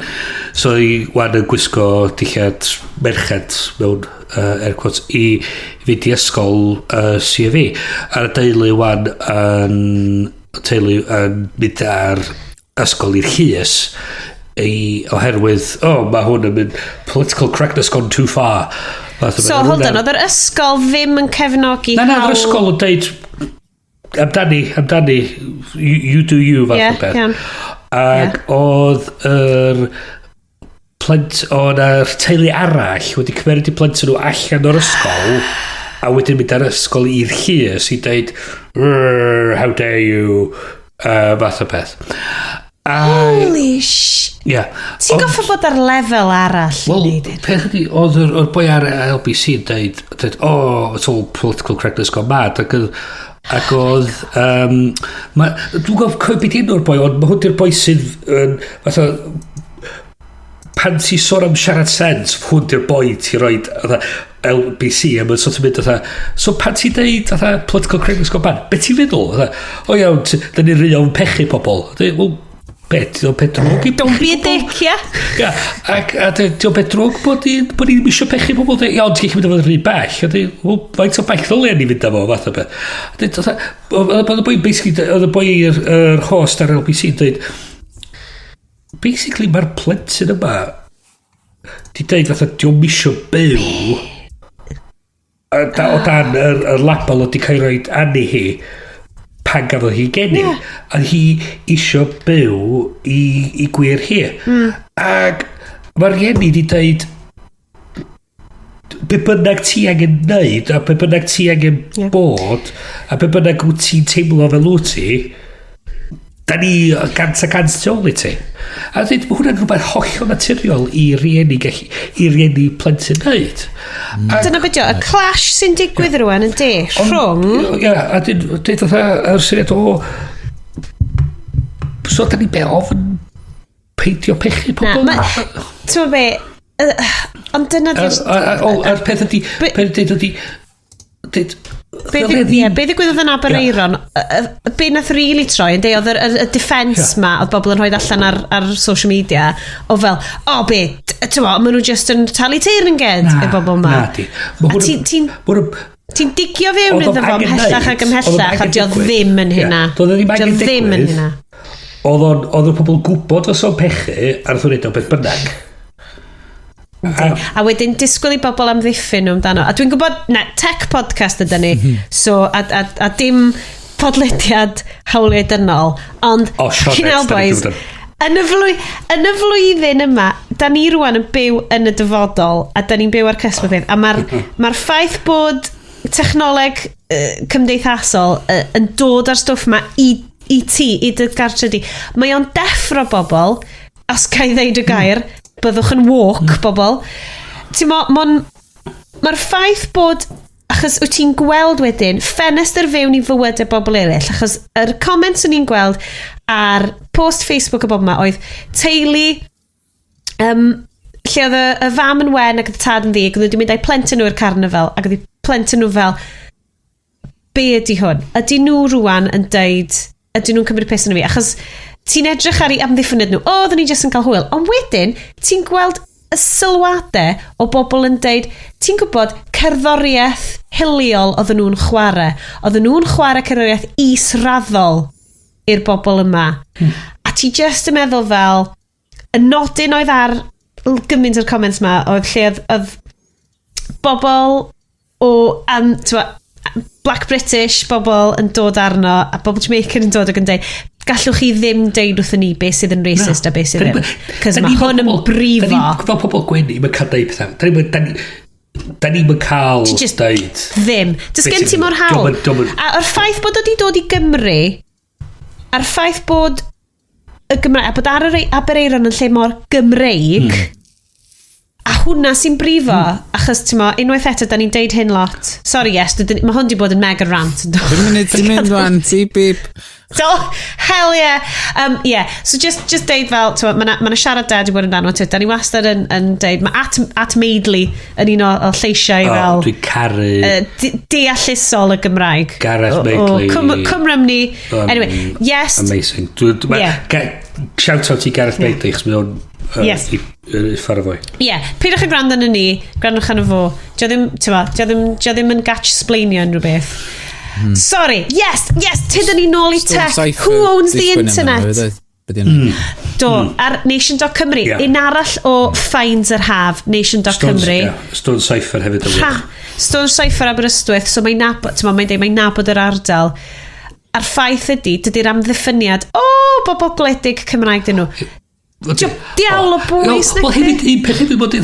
So i wan yn gwisgo dillad merched mewn air quotes i fynd i ysgol CFE. A'r deulu wan yn mynd ar ysgol i'r Llys oherwydd mae hwn yn mynd political correctness gone too far. So hold on, oedd yr ysgol ddim yn cefnogi na, yr ysgol yn deud amdani you do you fath o beth. Ac oedd yr oedd yr teulu arall wedi cymeryd i plentyn nhw allan o'r ysgol a wedyn mynd ar ysgol i'r Llys i deud how dare you fath o beth. Holy shit. Ti'n goffa bod ar lefel arall? Wel, peth ydi, oedd yr boi ar LBC yn dweud, it's all political correctness gone mad, ac oedd, dwi'n goffa coed beth un o'r boi, ond mae hwn i'r boi sydd yn, fatha, pan ti sôn am siarad sens, hwn i'r boi ti roed, LBC, a mae'n sort of mynd, so pan ti dweud, political correctness gone mad, beth ti'n feddwl? O iawn, da ni'n rhywun o'n pechu pobl. Wel, beth? Diolch beth drwg? Don't be a dick, ia. Ac diolch beth drwg bod ni ddim eisiau pechu pobl. Iawn, ti'n gallu mynd o'r rhy bell. Faint o bell ddylen ni fynd am o, fath o beth. Oedd y boi, basically, oedd y boi i'r host ar LBC yn dweud, basically, mae'r plentyn yma di dweud fatha, diolch eisiau byw o dan yr label oedd di cael roed anu hi pan gafodd hi geni a hi isio byw i gwir hi ac mae'r geni di dweud be bynnag ti angen neud a be bynnag ti angen bod a be bynnag wyt ti'n teimlo fel wyt ti da ni gant a gant tu ôl i ti. A dweud, mae hwnna'n rhywbeth hollol naturiol i rieni plentyn wneud. Dyna beth y clash sy'n digwydd rwan yn de, rhwng... Ie, a dweud yr syniad o... So, da ni be ofn peidio pechu pobl? Ti'n be... Ond dyna... A'r peth ydi... Be ddigwyddodd yn Aberaeron, be nath really troi yn oedd y defence ma oedd bobl yn rhoi allan ar social media o fel, maen nhw just yn talu teir yn ged y bobl ma. A ti'n digio fewn iddo fo ymhellach ac ymhellach a diodd ddim yn hynna. Diodd ddim yn hynna. Oedd y pobl gwybod os o'n pechu ar ddwyd o beth bynnag. A wedyn disgwyl i bobl amddiffyn nhw amdano. A dwi'n gwybod, tech podcast ydy ni, so, a dim podlediad hawliau dynol, ond boys, yn y flwyddyn yma, da ni rwan yn byw yn y dyfodol, a da ni'n byw ar cysp o beth, a mae'r ffaith bod technoleg cymdeithasol yn dod ar stwff yma i ti, i dy gartre di. Mae o'n deffro bobl, os ga i ddeud y gair, byddwch yn walk bobl. Mae'r ffaith bod, achos wyt ti'n gweld wedyn ffenestr fewn i fywyd y bobl eraill, achos yr comments o'n i'n gweld ar post Facebook y bobl yma oedd teulu lle oedd y fam yn wen ac y tad yn ddig, oedd wedi mynd â'i plentyn nhw i'r carnafal ac oedd plentyn nhw fel, be ydy hwn? Ydy nhw rwan yn deud, ydy nhw'n cymryd pes yn fi? Achos ti'n edrych ar ei amddiffyned nhw, oedden ni jyst yn cael hwyl. Ond wedyn, ti'n gweld y sylwadau o bobl yn deud, ti'n gwybod cerddoriaeth hiliol oedden nhw'n chwarae. Oedden nhw'n chwarae cerddoriaeth israddol i'r bobl yma. A ti jyst yn meddwl fel, y nodyn oedd ar gymaint o'r comments yma, oedd lle oedd bobl o Black British, bobl yn dod arno, a bobl Jamaican yn dod ac yn dweud, gallwch chi ddim deud wrthyn ni beth sydd yn racist a beth sydd ddim. Cos mae hwn yn brifo. Fel pobl gwenu, mae'n cael deud pethau. Da ni'n cael deud. Ddim. Dys gen ti mor hawl. A o'r ffaith bod wedi dod i Gymru, a'r ffaith bod y Gymraeg, a bod Aberaeron yn lle mor Gymreig, a hwnna sy'n brifo, achos unwaith eto, da ni'n deud hyn lot. Sorry, yes, mae hwn di bod yn mega rant. Dwi'n mynd wan, ti bip. So, hell yeah. Yeah, so just deud fel, mae'na siarad da di bod yn dan o ti, da ni wastad yn deud, mae at Maidley yn un o lleisiau fel... Dwi'n caru... deallusol y Gymraeg. Gareth Maidley. Cymrymni. Anyway, yes. Amazing. Shout out i Gareth Maidley, chos mae o'n... Yes. Ffordd fwy. Ie, peidiwch y gwrando yn ni, gwrandwch yn y fo. Dio ddim yn gatch splainio yn rhywbeth. Sorry, yes, tydyn ni nôl i tech. Who owns the internet? Do, ar Nation.Cymru. Un arall o Finds yr Haf, Nation.Cymru. Stone Cypher hefyd. Stone Cypher Aberystwyth, so mae'n nabod yr ardal. A'r ffaith ydy, dydy'r amddiffyniad, bobl gwledig Cymraeg dyn nhw. Diawl o bwys. Wel, hefyd, un peth hefyd bod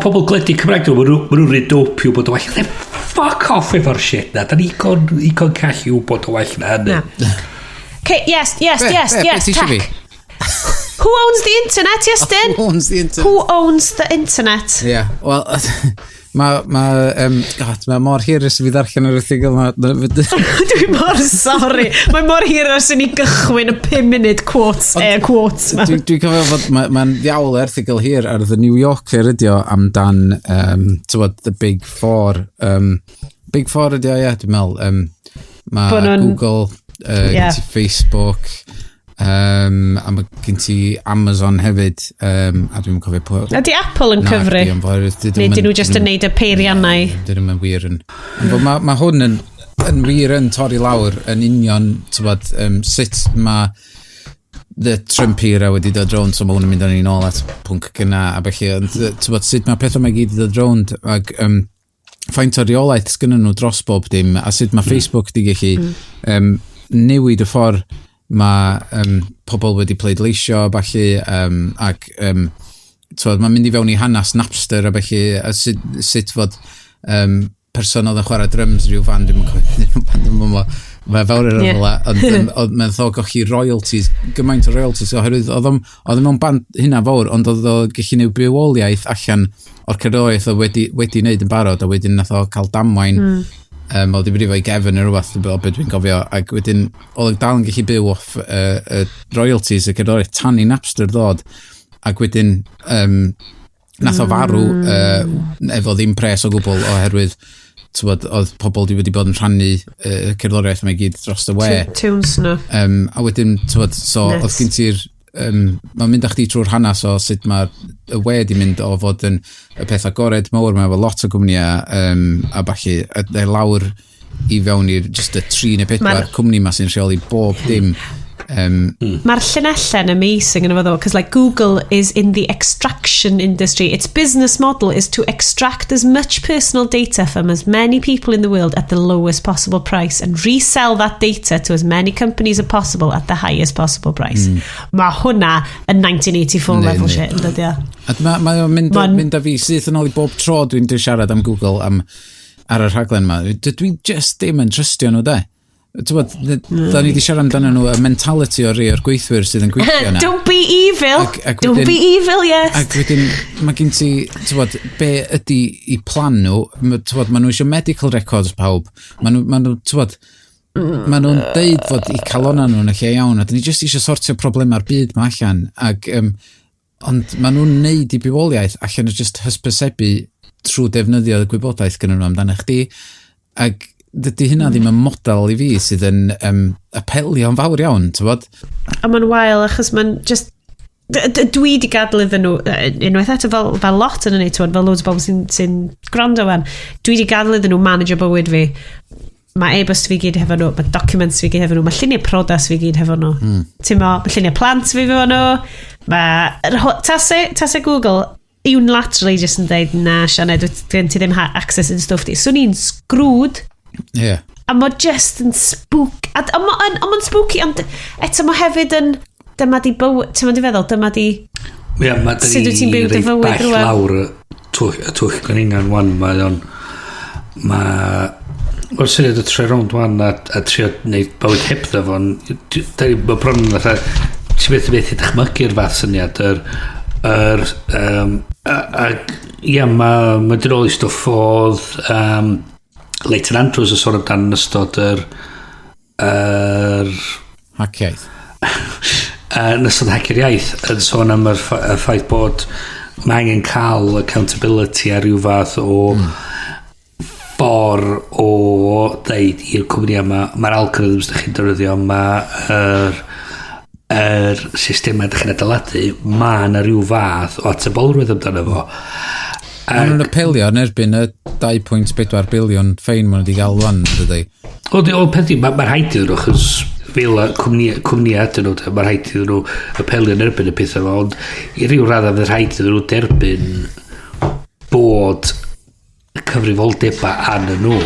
pobl gledig Cymraeg nhw, maen nhw'n rhaid dopio bod o well. Fuck off efo'r shit na. Da ni icon callu bod o well na. Okay, yes, tech. Who owns the internet, Iestyn? Who owns the internet? Yeah, well... Mae mor hir ys i fi ddarllen yr erthigol yma. Dwi'n mor sorry. Mae mor hir ys i ni gychwyn y 5 munud quotes. Dwi'n cofio fod mae'n ddiawl erthigol hir ar The New Yorker ydio amdan the Big Four. Big Four ydio, ie, dwi'n meddwl. Mae Google, Facebook... a mae gen ti Amazon hefyd a dwi'n cofio pwy ydy Apple yn cyfru neu dyn nhw just yn neud y peiriannau dyn nhw'n wir yn mae hwn yn wir yn torri lawr yn union sut mae the Trump era wedi dod rownd so mae hwn yn mynd â ni nôl at pwnc gyna a felly sut mae pethau mae gyd wedi dod rownd ac faint o reolaeth sgynnon nhw dros bob dim a sut mae Facebook di gallu newid y ffordd mae pobl wedi pleidleisio falle ac mae'n mynd i fewn i hanas Napster a felly a sut fod person oedd yn chwarae drums rhyw fan dwi'n Mae fawr yr yfyla, ond mae'n ddo gochi royalties, gymaint o royalties, oherwydd oedd mewn band hynna fawr, ond oedd o gallu neud bywoliaeth allan o'r cerddoriaeth o wedi wneud yn barod, a wedyn nath o cael damwain, oedd i brifo i gefn neu rhywbeth, o beth dwi'n gofio, ac wedyn oedd dal yn gallu byw off royalties y cerddoriaeth tan i Napster ddod, ac wedyn nath o farw efo ddim pres o gwbl oherwydd oedd pobl wedi bod yn rhannu cerddoriaeth yma i gyd dros y we. Tunes nhw. A wedyn, so oedd gen ti'r... Mae'n mynd â chdi trwy'r hanes o sut mae y we di mynd o fod yn y peth agored mawr, mae efo lot o gwmnïau a falle, lawr i fewn i'r just y 3 neu 4 cwmni yma sy'n rheoli bob dim. Mae'r llunelle'n amazing yn efo ddo, because like Google is in the extraction industry. Its business model is to extract as much personal data from as many people in the world at the lowest possible price and resell that data to as many companies as possible at the highest possible price. Mae hwnna yn 1984 level shit yn dyddio. Mae'n mynd â fi syth yn ôl i bob tro dwi'n siarad am Google ar y rhaglen yma. Dwi just dim yn trystio nhw da ni wedi siarad amdano nhw y mentality o'r gweithwyr sydd yn gweithio yna. Don't be evil! Don't be evil, yes! Ac wedyn, mae gen ti, be ydy i plan nhw, mae nhw eisiau medical records pawb, mae nhw'n deud fod i calona nhw'n y lle iawn, a dyn ni jyst eisiau sortio problema'r byd ma allan, ond mae nhw'n neud i bywoliaeth allan o jyst hysbysebu trwy defnyddio y gwybodaeth gyda nhw amdano chdi, ac dydy hynna ddim yn model i fi sydd yn apelio'n fawr iawn, ti'n bod? A mae'n wael, achos mae'n just... Dwi di gadw iddyn nhw, unwaith eto fel lot yn y fel loads o bobl sy'n gwrando fan, dwi di gadw iddyn nhw manager bywyd fi. Mae e-bost fi gyd hefo nhw, mae documents fi gyd hefo nhw, mae lluniau prodas fi gyd hefo nhw. Mae lluniau plant fi hefo nhw, mae... Tasau Google unilaterally just yn dweud, na, Sianed, gen ti ddim access i'n stwff di. So ni'n screwed. Yeah. A mae just yn spook a mae'n spooky, ond eto mae hefyd yn dyma di bywyd, ti'n mynd i feddwl, dyma di sut wyt ti'n byw dy fywyd rwan. Lawr y twch gynningan wan, o'r syniad y tre rownd wan a trio wneud bywyd heb ddefo, mae bron yn ti'n beth i ddechmygu'r fath syniad mae dyn ôl i stwff oedd Leighton Andrews yn sôn amdan yn ystod hacioedd. Yn ystod hacio'r iaith yn sôn am y ffaith bod mae angen cael accountability a rhyw fath o ffordd o ddeud i'r cwmni yma, mae'r algorithms ydych chi'n defnyddio, mae'r systemau ydych chi'n adeiladu, mae yna rhyw fath o atebolrwydd amdano fo. Maen nhw'n apelio yn erbyn y 2.4 biliwn ffein maen nhw wedi gael wan, dydy. O peth i, mae'r rhaid iddyn nhw, chos fel cwmnïau ydyn nhw, mae'r rhaid iddyn nhw apelio yn erbyn y pethau yma, ond i ryw raddau fydd rhaid iddyn nhw derbyn bod cyfrifoldebau an nhw.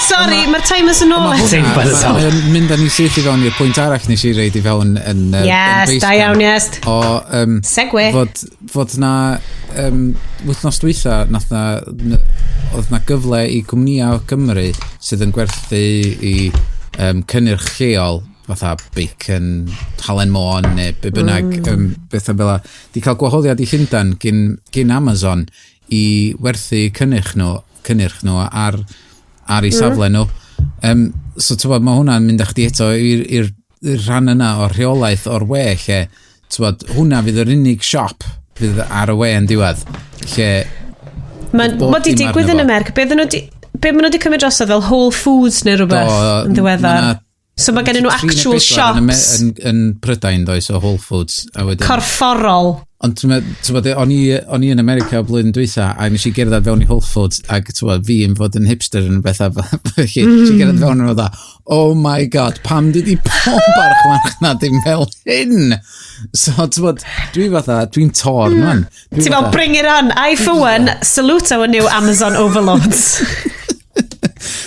Sorry, mae'r timers yn ôl. Mae'n mynd â ni syth i fewn i'r pwynt arall nes i reid i fewn yn yes, da iawn, yes. Segwe. Fod na wythnos dwytha oedd na gyfle i gwmnïau Cymru sydd yn gwerthu i cynnyrch lleol fatha bacon, halen môn neu be bynnag bethau fel di cael gwahoddiad i Llundain gyn Amazon i werthu cynnyrch nhw ar ei safle nhw. So tywod, mae hwnna'n mynd â chdi eto i'r rhan yna o'r rheolaeth o'r we lle hwnna fydd yr unig siop fydd ar y we yn diwedd lle mae di digwydd yn America be maen nhw wedi cymryd drosodd fel Whole Foods neu rhywbeth yn ddiweddar. So mae gen nhw actual shops yn Prydain does o Whole Foods corfforol. Ond o'n i yn America blwyddyn dwytha a nes i gerdded fewn i Whole Foods ac fi yn fod yn hipster yn bethau nes i gerdded fewn yn dda oh my god pam dydi pob archfarch na dim fel hyn so dwi'n tor man ti'n fel bring it on I for one salute our new Amazon overlords.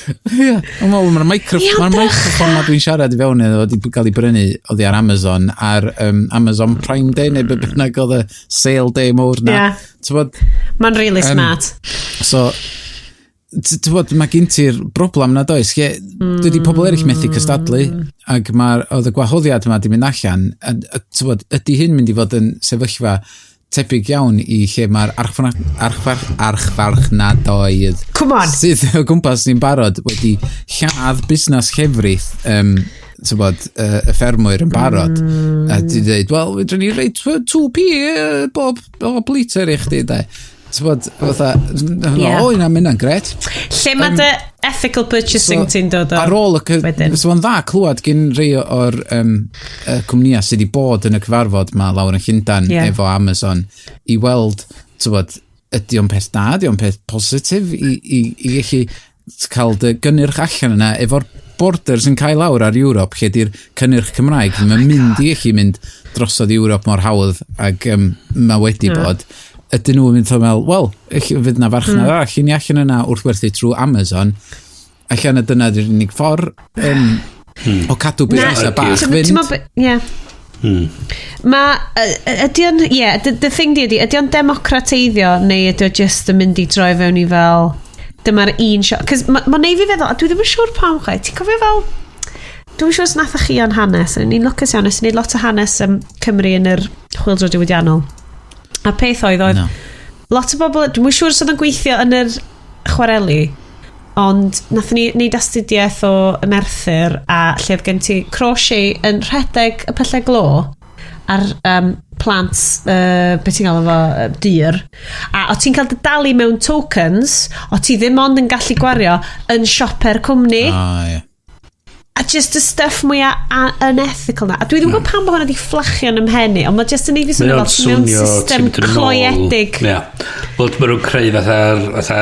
Mae'r microphone ma dwi'n siarad i fewn wedi cael ei brynu oddi ar Amazon ar Amazon Prime Day neu bynnag oedd y sale day mowr na mae'n really smart so mae gen ti'r broblem na does. Dydy pobl eraill methu cystadlu, ac oedd y gwahoddiad yma di mynd allan, ydy hyn mynd i fod yn sefyllfa tebyg iawn i lle mae'r archfarchnadoedd sydd o gwmpas ni'n barod wedi lladd busnes llefrith y ffermwyr yn barod a di dweud, wel, fydrwn ni reid 2p bob liter i chdi, de. Yna mynd yn gret. Lle mae dy ethical purchasing ti'n dod o? Ar ôl fo'n dda clywed gen rhai o'r cwmnïau sydd wedi bod yn y cyfarfod mae lawr yn Llundain efo Amazon i weld, ydy o'n peth da, ydy o'n peth positif i gallu cael dy gynnyrch allan yna efo'r borders yn cael lawr ar Ewrop lle di'r cynnyrch Cymraeg mae'n mynd i gallu mynd drosodd Ewrop mor hawdd ac mae wedi bod. Ydyn nhw'n mynd o'n meddwl, wel, fydd na farchnad arall i ni allan yna wrth werthu trwy Amazon. Allan dyna di'r unig ffordd o cadw busnesau bach fynd. The thing ydy o'n democrateiddio neu ydy o just yn mynd i droi fewn i fel dyma'r un shot. Cos mae'n neud fi feddwl, a dwi ddim yn siŵr pam chwaith, ti'n cofio fel, dwi'n siŵr os nathach chi o'n hanes, ni'n lwcus iawn, nes i wneud lot o hanes Cymru yn yr chwyldro diwydiannol. A peth oedd, lot o bobl, dwi'n siŵr os oedd yn gweithio yn yr chwareli, ond nath ni wneud astudiaeth o Merthyr a lle oedd gen ti crochet yn rhedeg y pyllau glo ar plant, beth ti'n gael efo, dyr. A o ti'n cael dy dalu mewn tokens, o ti ddim ond yn gallu gwario yn sioper cwmni. A just y stuff mwyaf unethical na. A dwi ddim gwybod pam bod hwnna di fflachio yn ymhenni, ond mae just yn ei fi swnio fel mewn system cloiedig. Wel, mae nhw'n creu fatha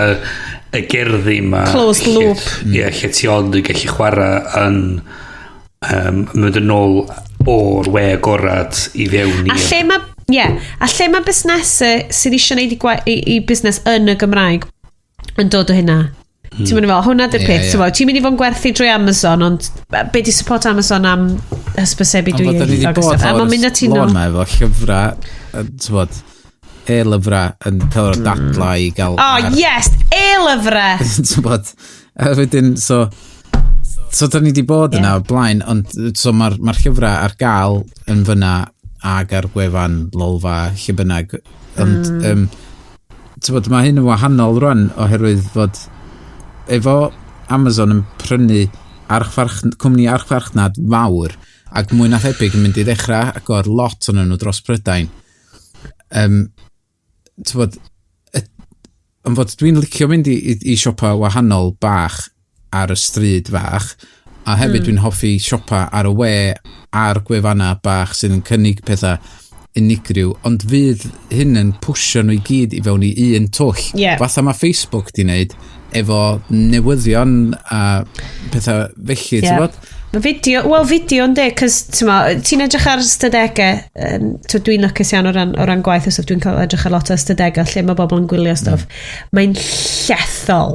y gerddi ma. Closed loop. Lle ti ond yn gallu chwarae yn mynd yn ôl o'r we agorad i fewn i... A lle mae busnesau sydd eisiau gwneud i busnes yn y Gymraeg yn dod o hynna. Ti'n mynd i fel, hwnna dy'r peth. Ti'n mynd i fod yn gwerthu drwy Amazon, ond be di support Amazon am hysbysebu dwi eithaf. A mae'n mynd at un o'n... Ond efo llyfrau, e-lyfrau yn cael o'r dadla i gael... yes! E-lyfrau! A wedyn, so da ni wedi bod yna o blaen, ond so mae'r llyfrau ar gael yn fyna ag ar gwefan lolfa lle bynnag. Ond mae hyn yn wahanol rwan oherwydd fod efo Amazon yn prynu cwmni archfarchnad fawr ac mwy na thebyg yn mynd i ddechrau agor lot o'n nhw dros Prydain. Ond fod dwi'n licio mynd i siopa wahanol bach ar y stryd fach a hefyd dwi'n hoffi siopa ar y we ar gwefannau bach sydd yn cynnig pethau unigryw, ond fydd hyn yn pwysio nhw i gyd i fewn i un twll. Fatha mae Facebook di wneud efo newyddion a pethau felly, ti'n bod? Fideo yn de, cos ti'n edrych ar ystadegau, dwi'n lwcus iawn o ran gwaith, os dwi'n cael edrych ar lot o ystadegau lle mae bobl yn gwylio stuff. Mae'n llethol.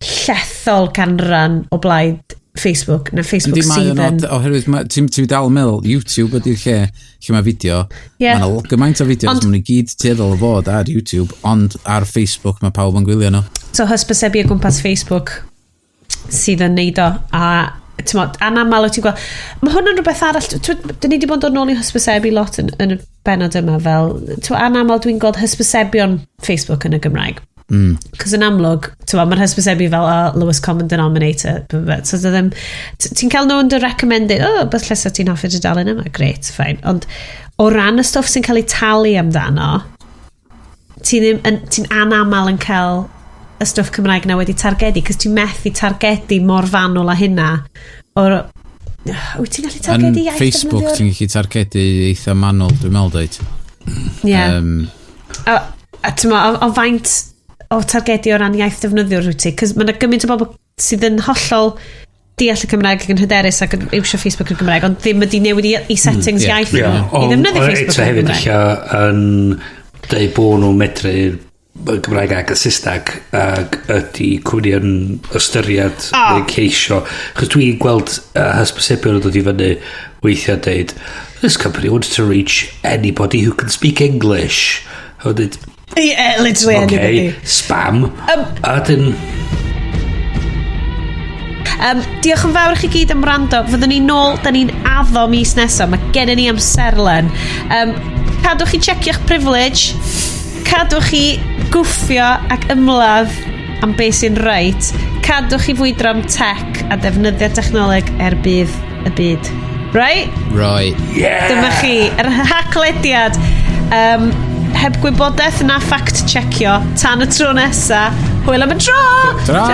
Llethol canran o blaid Facebook, na Facebook sydd yn... Oherwydd, ti'n dal meddwl, YouTube ydy'r lle mae fideo. Mae'n gymaint o fideos, mae'n gyd tueddol o fod ar YouTube, ond ar Facebook mae pawb yn gwylio nhw. So hysbysebu o gwmpas Facebook sydd yn neud o, a anamal o ti'n gweld... Mae hwnna'n rhywbeth arall, dyn ni wedi bod yn ôl i hysbysebu lot yn y benod yma, fel... Anamal dwi'n gweld hysbysebion Facebook yn y Gymraeg. Cos yn amlwg, mae'r hysbysebu fel lowest common denominator. So ti'n cael nhw yn dy recommended, beth llesa ti'n hoffi dudalen yma, great, fine. Ond o ran y stwff sy'n cael ei talu amdano, ti'n anamal yn cael y stwff Cymraeg na wedi targedu, cos ti'n methu targedu mor fanwl a hynna. Wyt ti'n gallu targedu iaith? Yn Facebook ti'n gallu targedu eitha manwl, dwi'n meddwl dweud. O faint o targedu o ran iaith defnyddiwr wyt ti, cos mae'n gymaint o bobl sydd yn hollol deall y Cymraeg ac yn hyderus ac yn iwsio Facebook yn Gymraeg, ond ddim wedi newid i settings iaith i ddefnyddio Facebook yn Gymraeg. Hefyd yn dweud bod nhw'n medru Gymraeg ac y Saesneg ac ydy cwmni yn ystyried neu ceisio. Chos dwi'n gweld hysbysebion yn dod i fyny weithiau dweud, this company wants to reach anybody who can speak English. Literally anybody. Spam. A dyn... Diolch yn fawr i chi gyd am rando. Fyddwn ni nôl, da ni'n addo mis nesaf. Mae gen i ni amserlen. Cadwch chi checio'ch privilege. Cadwch chi gwffio ac ymladd am beth sy'n reit. Cadwch chi fwydro am tech a defnyddio technoleg bydd y byd. Right? Right. Yeah! Dyma chi, yr haglediad heb gwybodaeth na fact-checio tan y tro nesa. Hwyl am y tro! Ta-ra!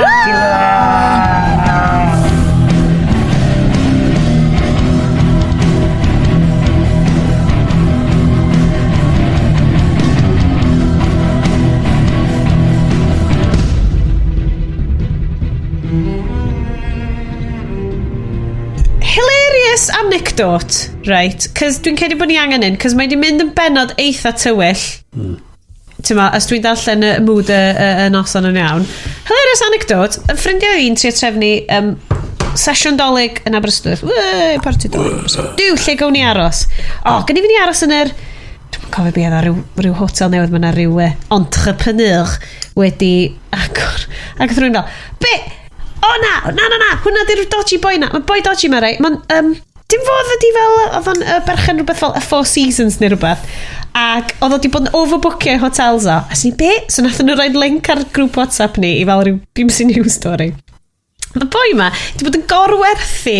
Hilarious anecdote, right? Cos dwi'n credu bod ni angen un, cos mae di mynd yn benod eitha tywyll. Tyma, os dwi'n darllen y mood y noson yn iawn. Hilarious anecdote, yn ffrindiau un trio trefnu sesiwn dolyg yn Aberystwyth. Wee, party dolyg. Diw, lle gawn ni aros? Gynnu fi ni aros yn yr... Dwi'n cofio beth oedd rhyw hotel newydd, mae yna rhyw entrepreneur wedi agor. Ac oedd rhywun fel, be? Na, hwnna di'r dodgy boi na. Mae boi dodgy ma rei. Dim fodd ydi fel, oedd o'n berchen rhywbeth fel a Four Seasons neu rhywbeth. Ac oedd o di bod yn overboocio hotels o. A sy'n be? So nath nhw roed link ar grŵp WhatsApp ni i fel rhyw BBC News story. Mae boi ma di bod yn gorwerthu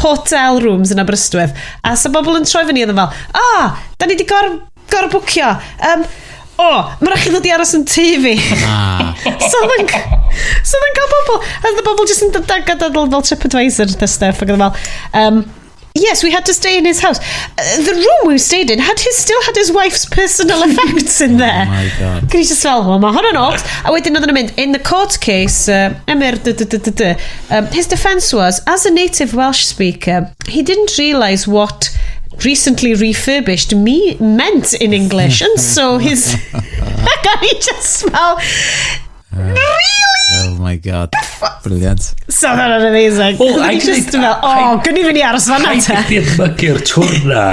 hotel rooms yn Aberystwyth. A sa bobl yn troi fyny oedd yn fel, da ni di gorbwcio. Mae rhaid chi ddod i aros yn TV. So oedd yn cael bobl. A oedd y bobl jyst yn dadl fel TripAdvisor the stuff. Ac oedd fel, yes, we had to stay in his house. The room we stayed in still had his wife's personal effects in there. Oh my god. Can you just fel, mae hwn yn ox. A wedyn oedd yn mynd, in the court case, his defence was, as a native Welsh speaker, he didn't realise what recently refurbished meant in English, and so his he just smell really. Oh my god, brilliant. So that's amazing. Gynnu fi ni aros fanna te. Haid i ti edmygu'r twrna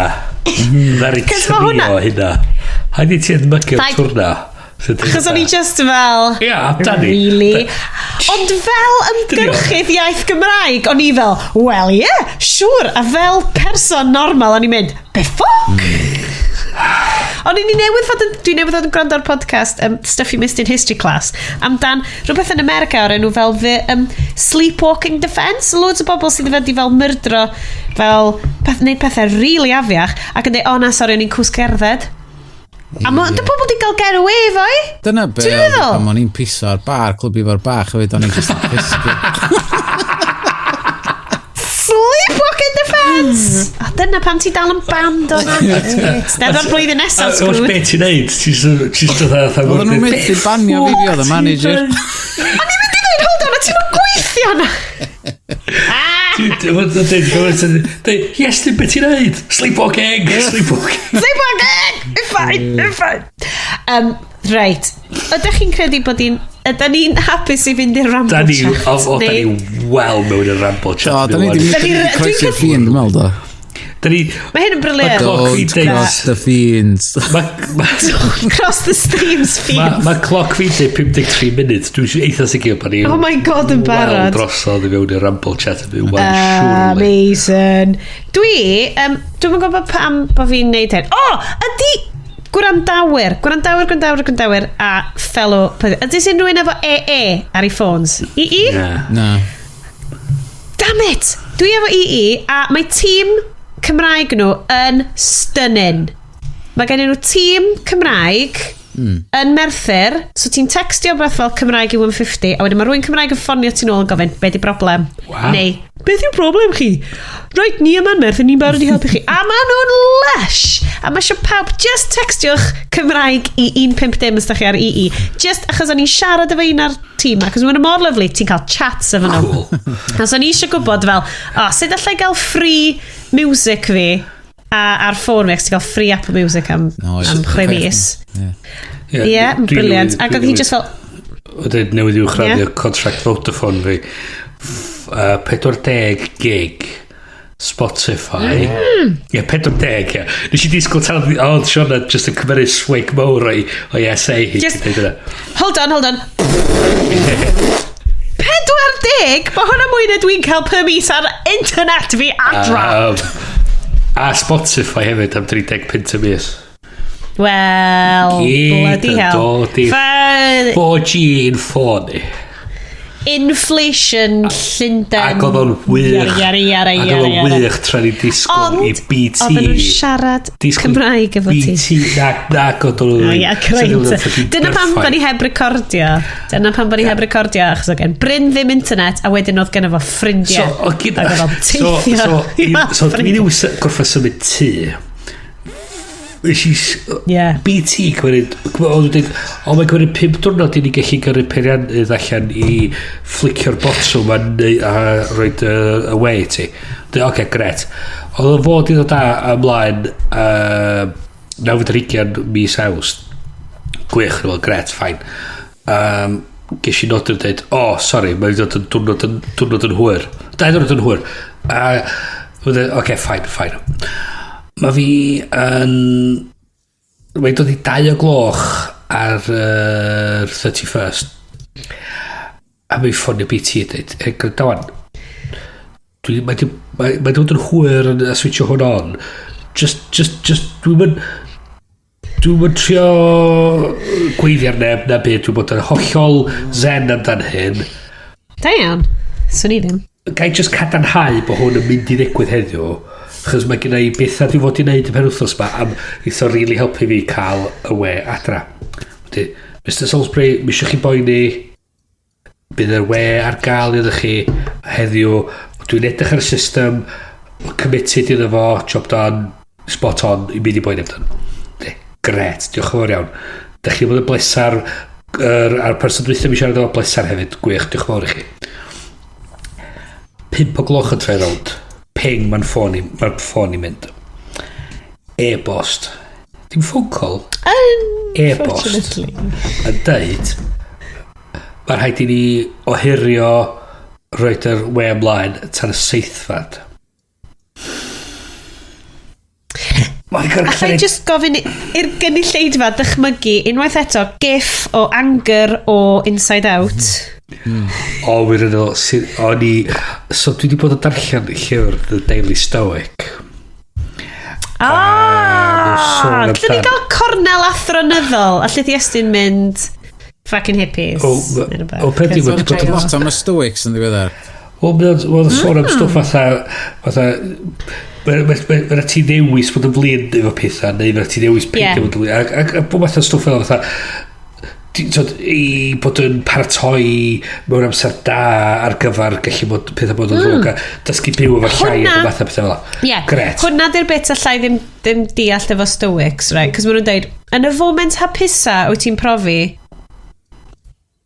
ddari trio hynna. Haid i ti edmygu'r twrna. Chos o'n i just fel really. Ond fel ymgyrchydd iaith Gymraeg o'n i fel, well yeah, sure. A fel person normal o'n i'n mynd, be ffoc? O'n i'n dwi newydd fod yn gwrando ar podcast Stuff You Missed in History Class amdan rhywbeth yn America o'r enw fel the sleepwalking defence. Loads o bobl sydd wedi fel myrdro fel neud pethau really afiach ac yn dweud, na sori o'n i'n cwsg cerdded. A dy pobl di gael get away fo i? Dyna be o'n i'n piso ar bar, clwb i fo'r bach, a o'n i'n just pisgu. Sleepwalking defence! Dyna pam ti dal yn band o'na. Steddfo'r blwyddyn nesaf, sgrwyd. Oes beth ti'n neud? Oedden nhw'n methu banio fi, oedd y manager. O'n i'n mynd i ddweud, hold on, a ti'n gweithio na? Yes, dim beth ti'n neud? Sleepwalking! You're fine. Right. Ydych chi'n credu bod ydyn ni'n hapus i fynd i'r ramble chat? Da ni well mewn i'r ramble chat. Da ni wedi croesi'r ffin, dwi'n meddwl do. Mae hyn yn briliant. Don't cross the fiends. Cross the streams fiends. Mae cloc fi'n dweud 53 munud. Dwi'n eitha sicr bod ni... Oh my god, yn barod. Wel drosodd i fewn i'r ramble chat. Amazing. Dwi'n gwybod pam bod fi'n neud hyn. Ydy gwrandawyr a fellow... Ydy sy'n rhywun efo ar ei ffôns? Na. Damn it! Dwi efo a mae tîm Cymraeg nhw yn stunning. Mae gen nhw tîm Cymraeg yn Merthyr, so ti'n textio beth fel Cymraeg i 150 a wedyn mae rhywun Cymraeg yn ffonio ti nôl yn gofyn, be di problem? Neu, beth yw'r problem chi? Right, ni yma'n Merthyr, ni'n barod i helpu chi. A maen nhw'n lush! A mae eisiau pawb, just textio'ch Cymraeg i 150 os da chi ar just achos o'n i'n siarad efo un ar tîm ac os mae'n mor lyflu, ti'n cael chats efo nhw. Os o'n i eisiau gwybod fel, sut allai gael free music fi ar ffôn fi, ac ti'n cael free Apple Music am 6 mis. Ie, briliant. Ac oedd hi just fel... Oedd newydd i'w chraddio contract Vodafone fi. 40 gig Spotify. Ie, 40, ie. Nes i disgwyl tal... Siona just yn cymeru swig mowr o ESA. Hold on. 40? Mae hwnna mwy na dwi'n cael permis ar internet fi adra. A Spotify hefyd am 30 pint y mis. Well, bloody hell. 4G yn ffôn ni. Inflation Llundain. Ac oedd o'n wych. Ac oedd o'n wych tra ni disgwyl i BT. Ond oedd nhw'n siarad Cymraeg efo ti. BT, nac oedd o'n... Dyna pam bod ni heb recordio. Achos oedd gen Bryn ddim internet, a wedyn oedd gen efo ffrindiau. So, dwi wedi gorffa symud tu. BT cymryd mae'n cymryd 5 diwrnod i ni gallu gyrru peiriannydd allan i flicio'r botwm a roed y way ti. Oce, gret. Oedd y fod i ddod ymlaen 9-20 mis Awst. Gwych, gret, ffain. Ges i nodwr dweud, sorry, mae'n dod yn diwrnod yn hwyr. 2 diwrnod yn hwyr. Oce, ffain. Mae fi yn... Mae'n dod i 2:00 ar 31st. A mae'n ffonio BT i dweud, dawan, mae'n dod yn hwyr a switcho hwn on. Just dwi'n trio gweithio'r neb na beth, dwi'n bod yn hollol zen amdan hyn. Da iawn, swn i ddim. Gai just cadarnhau bod hwn yn mynd i ddigwydd heddiw, achos mae gen i beth a dwi fod i wneud y penwthnos yma am eitho really helpu fi cael y we adra. Mr Salisbury, mi eisiau chi boeni, bydd y we ar gael iddo chi heddiw. Dwi'n edrych ar y system, committed iddo fo, job done, spot on, i mynd i boeni amdano. Gret, diolch yn fawr iawn. Da chi bod yn blesar, a'r person dwi'n ddim eisiau rhaid o blesar hefyd, gwych, diolch yn fawr i chi. 5:00 yn troi rownd. Ping, mae'r ffôn i'n mynd. E-bost. Dim phone call. E-bost. Yn dweud, mae'r rhaid i ni ohirio roed yr we ymlaen tan y 7th. Allai just gofyn i'r gynulleidfa dychmygu unwaith eto gif o anger o Inside Out. So dwi wedi bod yn darllen llyfr The Daily Stoic. Lle ni gael cornel athronyddol a lle di estyn mynd fucking hippies lot am y Stoics yn ddiweddar. Mae'n sôn am stwff fatha mae'n ti ddewis bod yn flin efo pethau neu mae'n ti ddewis pethau bod yn flin ac bod math o stwff fel fatha i bod yn paratoi mewn amser da ar gyfer gallu bod pethau bod yn ddrwg a dysgu byw efo llai a math o pethau fel gret. Hwna di'r bit allai ddim deall efo Stoics, right? Cos maen nhw'n dweud, yn y foment hapusa wyt ti'n profi,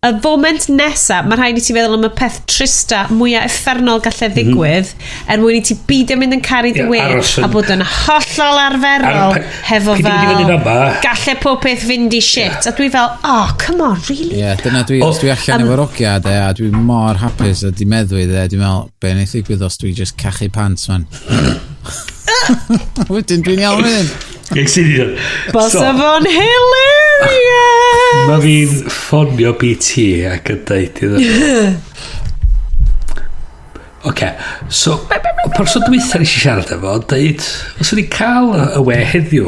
y foment nesa, mae rhaid i ti feddwl am y peth trista mwyaf effernol gallai ddigwydd mwyn i ti beidio mynd yn carried away a bod yn hollol arferol hefo fel gallai pob peth fynd i shit a dwi fel, come on, really? Dyna os dwi allan efo'r ogiad a dwi mor hapus a di meddwyd dwi'n meddwl, be wneud ddigwydd os dwi just cachu pants man. Wedyn dwi'n iawn mynd. Bos o fo'n hilarious! Mae fi'n ffonio BT ac yn dweud iddo. Oce, so, y person dwytha nes i siarad efo, dweud, os ydy cael y we heddiw,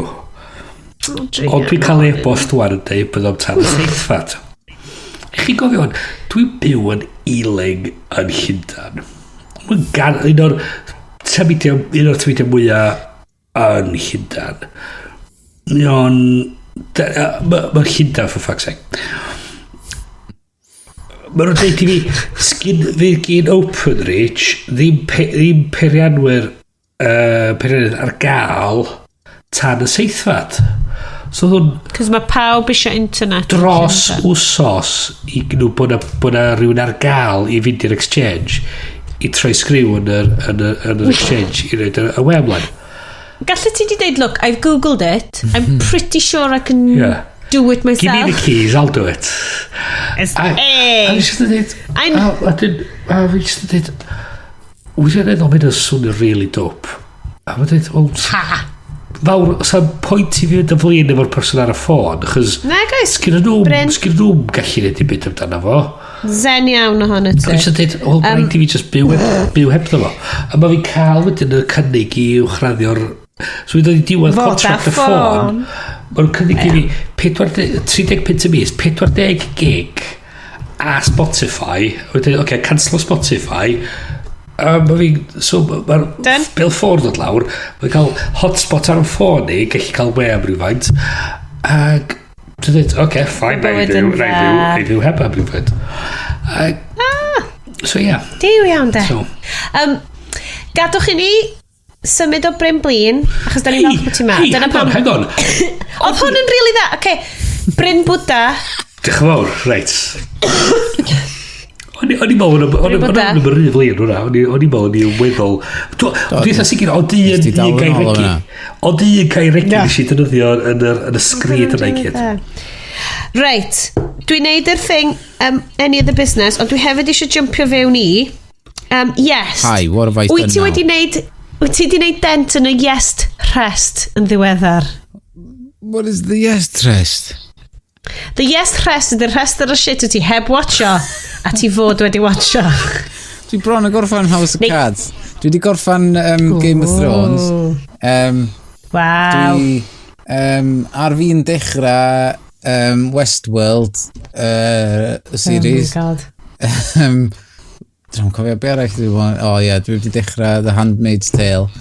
ond dwi'n cael e-bost wan yn dweud bydd o'n tan y 7th. Chi gofio hwn, dwi'n byw yn Ealing yn Llundain. Un o'r tymidiau mwyaf yn Llundain. Mae'n Llundain, for fuck's sake. Mae'n nhw'n dweud i fi, fi gyn Openreach, ddim peirianwyr ar gael tan y 7th. So ddwn... Cos mae pawb eisiau internet. Dros wsos i gnw bod na rhywun ar gael i fynd i'r exchange i troi sgriw yn yr exchange i roed y we ymlaen. Gallu ti di dweud, look, I've googled it. I'm pretty sure I can do it myself. Give me the keys, I'll do it. A fi sydd yn dweud, fi sydd yn dweud, wyt ti'n dweud, mynd yn swnio really dope. A fi'n dweud, well, fawr, sa'n pwynt i fi yn flin efo'r person ar y ffôn, achos sgyn nhw'n gallu neud i byd amdano fo. zen iawn ohonno ti. Dwi'n dweud, o, rhaid i fi just byw hebddo fo. A mae fi'n cael wedyn y cynnig i uwchraddio'r... So fi'n dod i diwedd contract y ffôn. Mae'n cynnig i fi 30 pint y mis, 40 gig a Spotify. Wedyn, oce, cancel o Spotify. Mae fi'n... So, mae'r bil ffôn dod lawr. Mae'n cael hotspot ar y ffôn ni, gallu cael we am rhywfaint. Ac... Dwi'n dweud, oce, fine, na i fyw heb am rhywfaint. So, ia. Diw iawn, de. Gadwch i ni symud o Bryn Blin, achos da ni'n falch bod ti'n ma. Hang on. Oedd hwn yn rili dda. Oce, Bryn Bwda. Diolch yn fawr, reit. O'n i mewn yn rhy flin hwnna. O'n i mewn i'n weddol. Dwi'n eitha sicr, ond un gair regi. Ond un gair regi nes i dynyddio yn y sgrid yna i gyd. Reit, dwi'n neud yr thing any of the business, ond dwi hefyd eisiau jumpio fewn i. Yes. Hi, what have I done now? Wyt ti wedi neud dent yn y Yes Rest yn ddiweddar? What is the Yes Rest? The Yes Rest ydy'r rest o'r shit ti heb watcho a ti fod wedi watcho. Dwi bron yn gorffan House of Cards. Dwi wedi gorffan Game of Thrones. Wow. Dwi ar fi'n dechrau Westworld series. Oh my god. Dwi'n cofio be arall dwi wedi dechrau The Handmaid's Tale.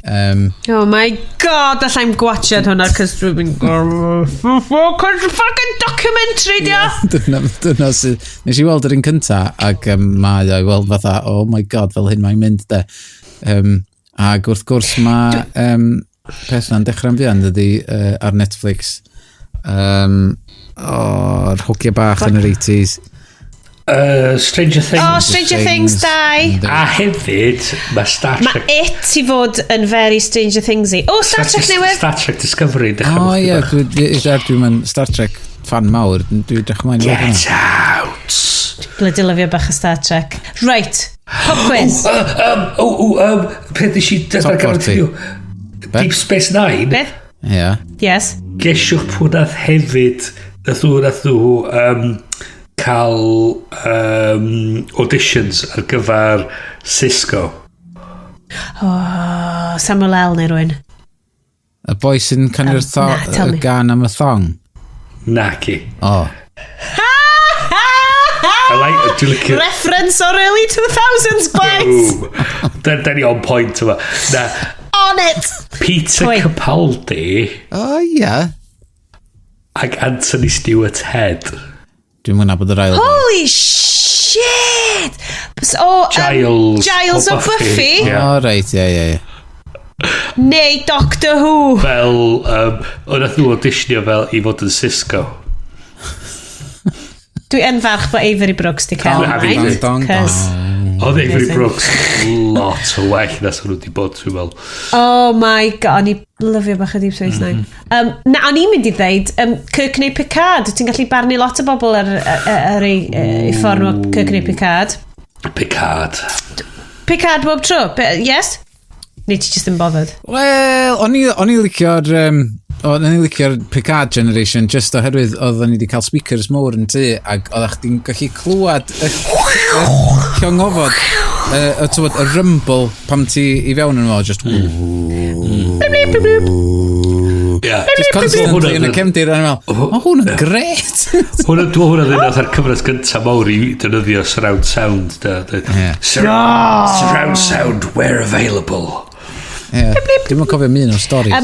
Oh my god, allai'n gwachod hwnna cos dwi'n fucking documentary dia. Dyna sydd nes i weld yr un cynta ac mae o'i weld fatha oh my god fel hyn mae'n mynd de. Ac wrth gwrs mae peth na'n dechrau'n fian dydy ar Netflix o'r hogia bach yn yr 80s. Stranger Things. Oh, Stranger Things 2. A hefyd, mae Star Trek. Mae it i fod yn very Stranger Things-y. Oh, Star Trek newydd. Star Trek Discovery. Oh, ie. Dwi'n Star Trek fan mawr. Dwi'n dechrau mae'n Get out. Bloody lyfio bach o Star Trek. Right. Pop quiz. Peth i si desbar garantio. Deep Space Nine. Beth? Ie. Yes. Gesiwch pwy nath hefyd nath nhw cael auditions ar gyfer Cisco. Oh, Samuel L. neu rwy'n. Y boi sy'n canu'r gan am y thong? Naci. Oh. Reference o'r early 2000s, boys! Da ni on point yma. On it! Peter Capaldi. Oh, yeah. Ac Anthony Stewart Head. Dwi'n mwyn abod yr ail. Holy shit! Giles o Buffy? Oh, right, ie. Neu Doctor Who? Fel, o'n nhw auditionio fel i fod yn Cisco. Dwi yn farch bod Avery Brooks di cael Oedd Avery Brooks lot o well nes o'n nhw wedi bod, dwi'n fel. Oh my god, o'n i lyfio bach o Deep Space Nine. Na, o'n i'n mynd i ddeud, Kirk neu Picard, ti'n gallu barnu lot o bobl ar ei ffordd o Kirk neu Picard. Picard bob tro, yes? Neu ti just yn bothered? Wel, o'n i licio'r Picard generation just oherwydd oedd ni wedi cael speakers mowr yn tu ac oeddech chdi'n gallu clywed y llongofod y rumble pam ti i fewn yn ôl just just constantly yn y cefndir yn ymwneud o hwn yn gret hwnna ddyn ar cyfres gyntaf mawr i dynyddio surround sound surround sound where available dim yn cofio mun o'r stories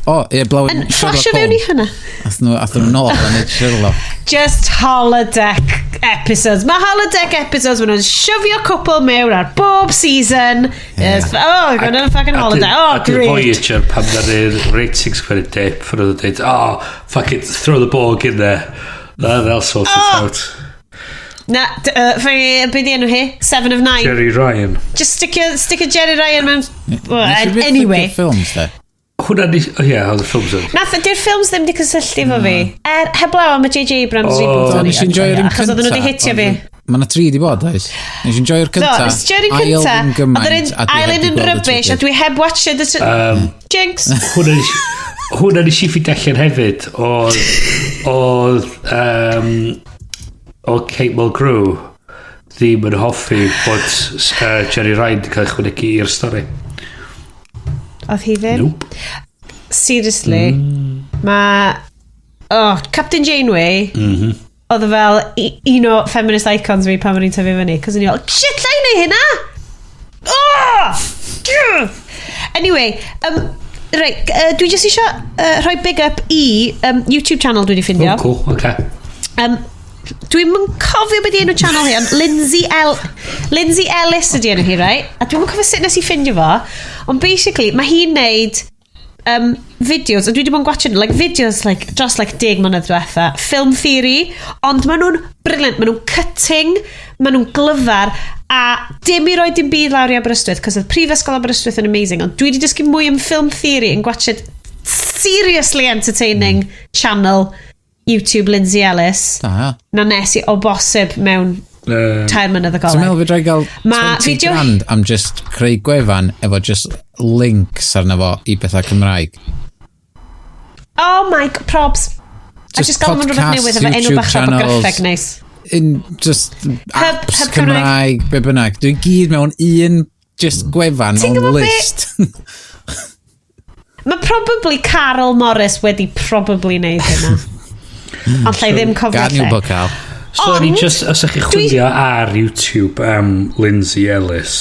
Yn flasio fewn i hynna. Ath nhw'n nôl yn eich Sherlock. Just holodeck episodes. Mae holodeck episodes maen nhw'n syfio cwpl mewn ar bob season. Gwneud yn fucking holodeck. Oh, great. A Voyager, pam na'r ratings for a dip, for nhw'n dweud, fuck it, throw the Borg in there. They'll sort it out. Na, beth di enw hi? 7 of 9. Jerry Ryan. Just stick a Jerry Ryan mewn. Anyway. Films, de? Hwna ni... oedd y ffilms yn. Di'r ffilms ddim di cysylltu fo fi. Heblaw am y J.J. Abrams reboot. Nes i'n joio'r un cynta. Achos oedd nhw wedi hitio fi. Mae yna 3 di bod, oes? Nes i'n joio'r cynta. Nes i'n joio'r cynta. Oedd yr ail yn rubbish a dwi heb watched Jinx. Hwna ni si ffyd allan hefyd oedd o Kate Mulgrew ddim yn hoffi bod Jerry Ryan wedi cael ei chwynegu i'r stori. Oedd hi ddim? Nope. Seriously. Captain Janeway oedd fel un o feminist icons fi pan mae'n tyfu fyny, cos yn i fel, shit, lla i neu hynna? Anyway, right, dwi jyst eisiau rhoi big up i YouTube channel dwi wedi ffindio. Cool, okay. Dwi'n mynd cofio beth i enw channel hi, ond Lindsay Ellis ydi enw hi, right? A dwi'n mynd cofio sut nes i ffindio fo, ond basically, mae hi'n neud videos, a dwi wedi bod yn gwachio videos dros 10 mlynedd diwetha, film theory, ond maen nhw'n brilliant, maen nhw'n cutting, maen nhw'n glyfar, a dim i roi dim byd lawr i Aberystwyth, cos oedd Prifysgol Aberystwyth yn amazing, ond dwi wedi dysgu mwy am film theory yn gwachio seriously entertaining channel YouTube Lindsay Ellis na nes i o bosib mewn 2 mlynedd y golau. So meddwl fi droi gael 20 grand am just creu gwefan efo just links arno fo i bethau Cymraeg. Oh my god, probs. A just gael nhw'n rhywbeth newydd efo enw bach o graffeg neis. In just apps Cymraeg, be bynnag. Dwi'n gyd mewn un just gwefan on list. Mae probably Carol Morris wedi probably neud hynna. Ond llai ddim cofio lle. Gad ni'n bod cael. So, ni just, os ydych chi chwilio ar YouTube Lindsay Ellis.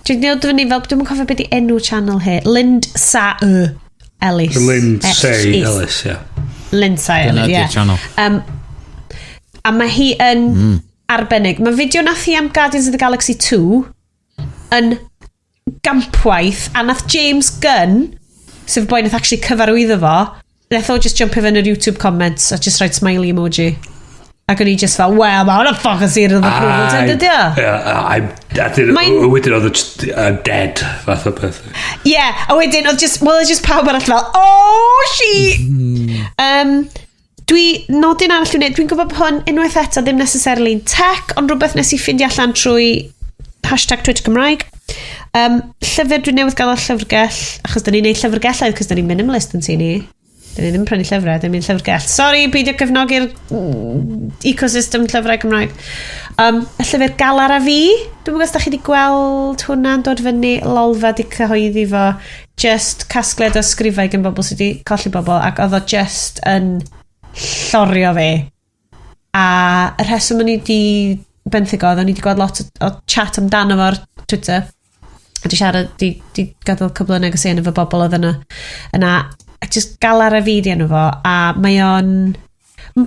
Dwi'n gwneud fyny fel, dwi'n cofio beth i enw channel hi. Lindsay Ellis. Lindsay Ellis, ie. Lindsay Ellis, ie. Channel. A mae hi yn arbennig. Mae fideo nath hi am Guardians of the Galaxy 2 yn gampwaith, a nath James Gunn, sef boi nath actually cyfarwyddo fo, nath o just jumpio fe'n yr YouTube comments a just rhaid smiley emoji. Ac o'n i just fel, well, ma' hwnna ffocus i'r approval ten, dydy o? Wedyn oedd dead, fath o beth. Yeah, a wedyn oedd just pawb arall fel, oh, she! Nodyn arall dwi'n gwybod bod hwn unwaith eto ddim necessarily yn tech, ond rhywbeth nes i ffindio allan trwy hashtag Twitter Cymraeg. Llyfr dwi'n newydd gael o llyfrgell, achos da ni'n neud llyfrgellau, cos da ni'n minimalist yn tŷ ni. Da ni ddim prynu llyfrau, da ni'n llyfrgell. Sorry, beidio gefnogi'r ecosystem llyfrau Cymraeg. Y llyfr Galar a fi, dwi'n gwybod os da chi wedi gweld hwnna'n dod fyny, Lolfa di cyhoeddi fo, just casgliad o sgrifau gan bobl sydd wedi colli bobl, ac oedd o just yn llorio fi. A y rheswm o'n i wedi benthyg oedd, o'n i wedi gweld lot o chat amdano fo'r Twitter. A di siarad, di gadael cybl o negeseuon efo bobl oedd yna, just Galar a fi di enw fo, a mae o'n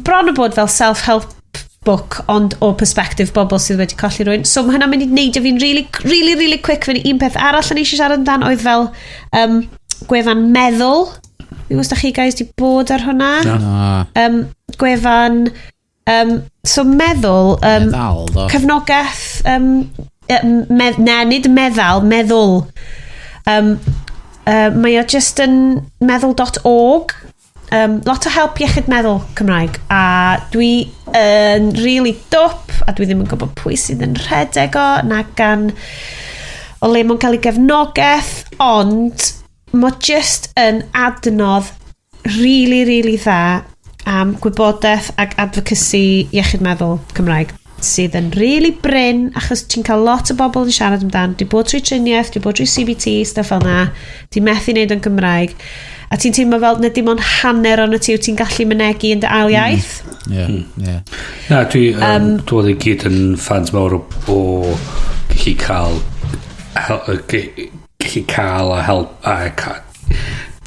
bron o bod fel self-help book, ond o perspective bobl sydd wedi colli rwy'n. So mae hynna mynd i neidio fi'n really quick fyny. Un peth arall yn eisiau siarad amdan oedd fel gwefan meddwl. Fi'n gwybod chi guys di bod ar hwnna? No. Gwefan so meddwl cefnogaeth nid meddwl mae o just yn meddwl.org, lot o help iechyd meddwl Cymraeg, a dwi yn really dwp, a dwi ddim yn gwybod pwy sydd yn rhedeg o na gan o le mae'n cael ei gefnogaeth, ond mae just yn adnodd really dda am gwybodaeth ac advocacy iechyd meddwl Cymraeg sydd yn really bryn, achos ti'n cael lot o bobl yn siarad amdan. Di bod trwy triniaeth, di bod trwy CBT, stuff fel na, di methu wneud yn Gymraeg, a ti'n teimlo fel na dim ond hanner o'n y ti ti'n gallu mynegu yn dy ail iaith. Na, dwi'n ei gyd yn fans mawr o gallu cael a help a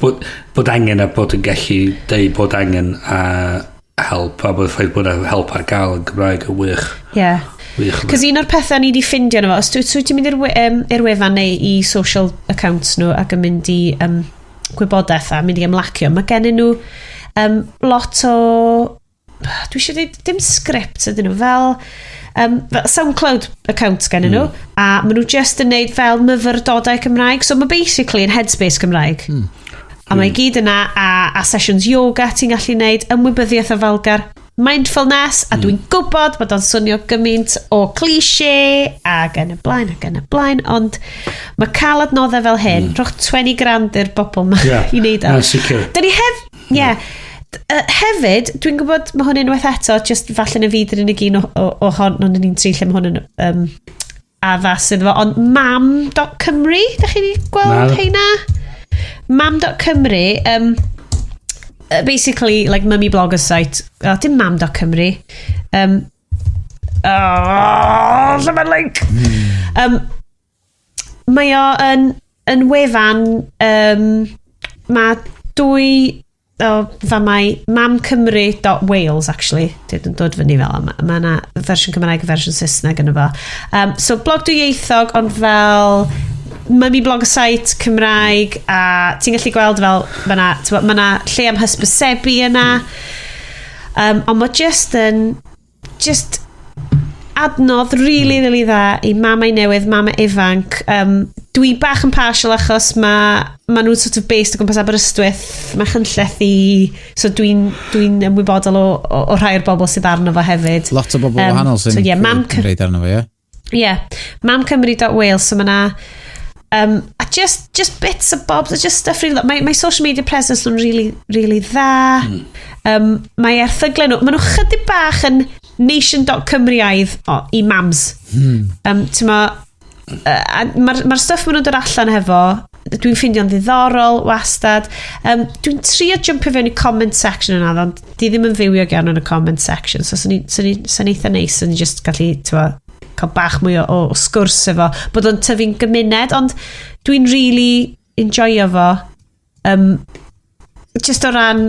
bod angen a bod yn gallu deud bod angen a help, a bod ffaith bod help ar gael yn Gymraeg yn wych. Ie. Cos un o'r pethau ni wedi ffindio nhw, os ti'n mynd i'r wefan neu i social accounts nhw ac yn mynd i gwybodaeth a mynd i ymlacio, mae gennyn nhw lot o, dwi eisiau dweud, dim script ydyn nhw, fel SoundCloud accounts gennyn nhw, a maen nhw just yn neud fel myfyrdodau Cymraeg, so mae basically yn headspace Cymraeg. A mae gyd yna, a sessions yoga ti'n gallu neud, ymwybyddiaeth o falgar, mindfulness, a dwi'n gwybod bod o'n swnio gymaint o cliché ac yn y blaen, ond mae cael adnoddau fel hyn, rhwch 20 grand i'r bobl ma i wneud o. Sicr. Da hefyd, dwi'n gwybod mae hwn unwaith eto, just falle na fydd yn y gyn o hon, ond ni'n tri lle mae hwn yn addas iddo fo, ond mam.cymru, da chi wedi gweld heina? Mam.cymru, basically, like mummy blogger site, dim mam.cymru, lle mae'n link? Mae o yn wefan, mae dwy famau mamcymru.wales actually dyd yn dod fyny fel mae yna fersiwn Cymraeg a fersiwn Saesneg yn efo so blog dwyieithog ond fel mummy blog site Cymraeg a ti'n gallu gweld fel mae yna lle am hysbysebu yna ond mae just adnodd really dda i mamau newydd, mamau ifanc dwi bach yn partial achos mae nhw'n sort of based o gwmpas Aberystwyth mae chynlleth so dwi'n ymwybodol o rhai o'r bobl sydd arno fo hefyd lot o bobl wahanol sy'n cymryd arno fo mamcymru.wales so mae na a just bits of bobs just stuff really mae social media presence nhw'n really dda mae erthyglau nhw mae nhw chydig bach yn nation.cymruaidd i mams mae'r stuff maen nhw'n dod allan hefo dwi'n ffeindio'n ddiddorol wastad dwi'n trio jumpio fewn i comment section yna ond di ddim yn fywiog iawn yn y comment section so sy'n eitha neis yn just gallu cael bach mwy o sgwrs efo bod o'n tyfu'n gymuned ond dwi'n really enjoyo fo just o ran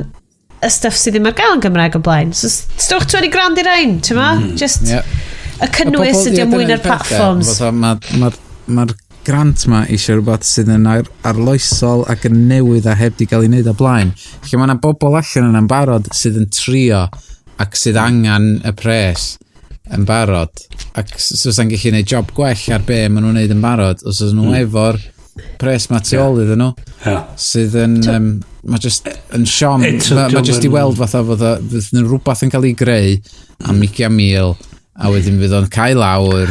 y stuff sydd ddim ar gael yn Gymraeg o blaen so stwch 20 grand i'r ein just y cynnwys ydy o mwy na'r platforms mae'r grant ma eisiau rhywbeth sydd yn arloesol ac yn newydd a heb di gael ei wneud o blaen lle mae yna bobl allan yna'n barod sydd yn trio ac sydd angen y pres yn barod ac so sa'n gallu gwneud job gwell ar be maen nhw'n wneud yn barod os oes nhw efo'r pres ma tu ôl iddyn nhw sydd yn mae just yn siom mae just i weld fatha fod yn rhywbeth yn cael ei greu am 20,000 a wedyn fydd o'n cael lawr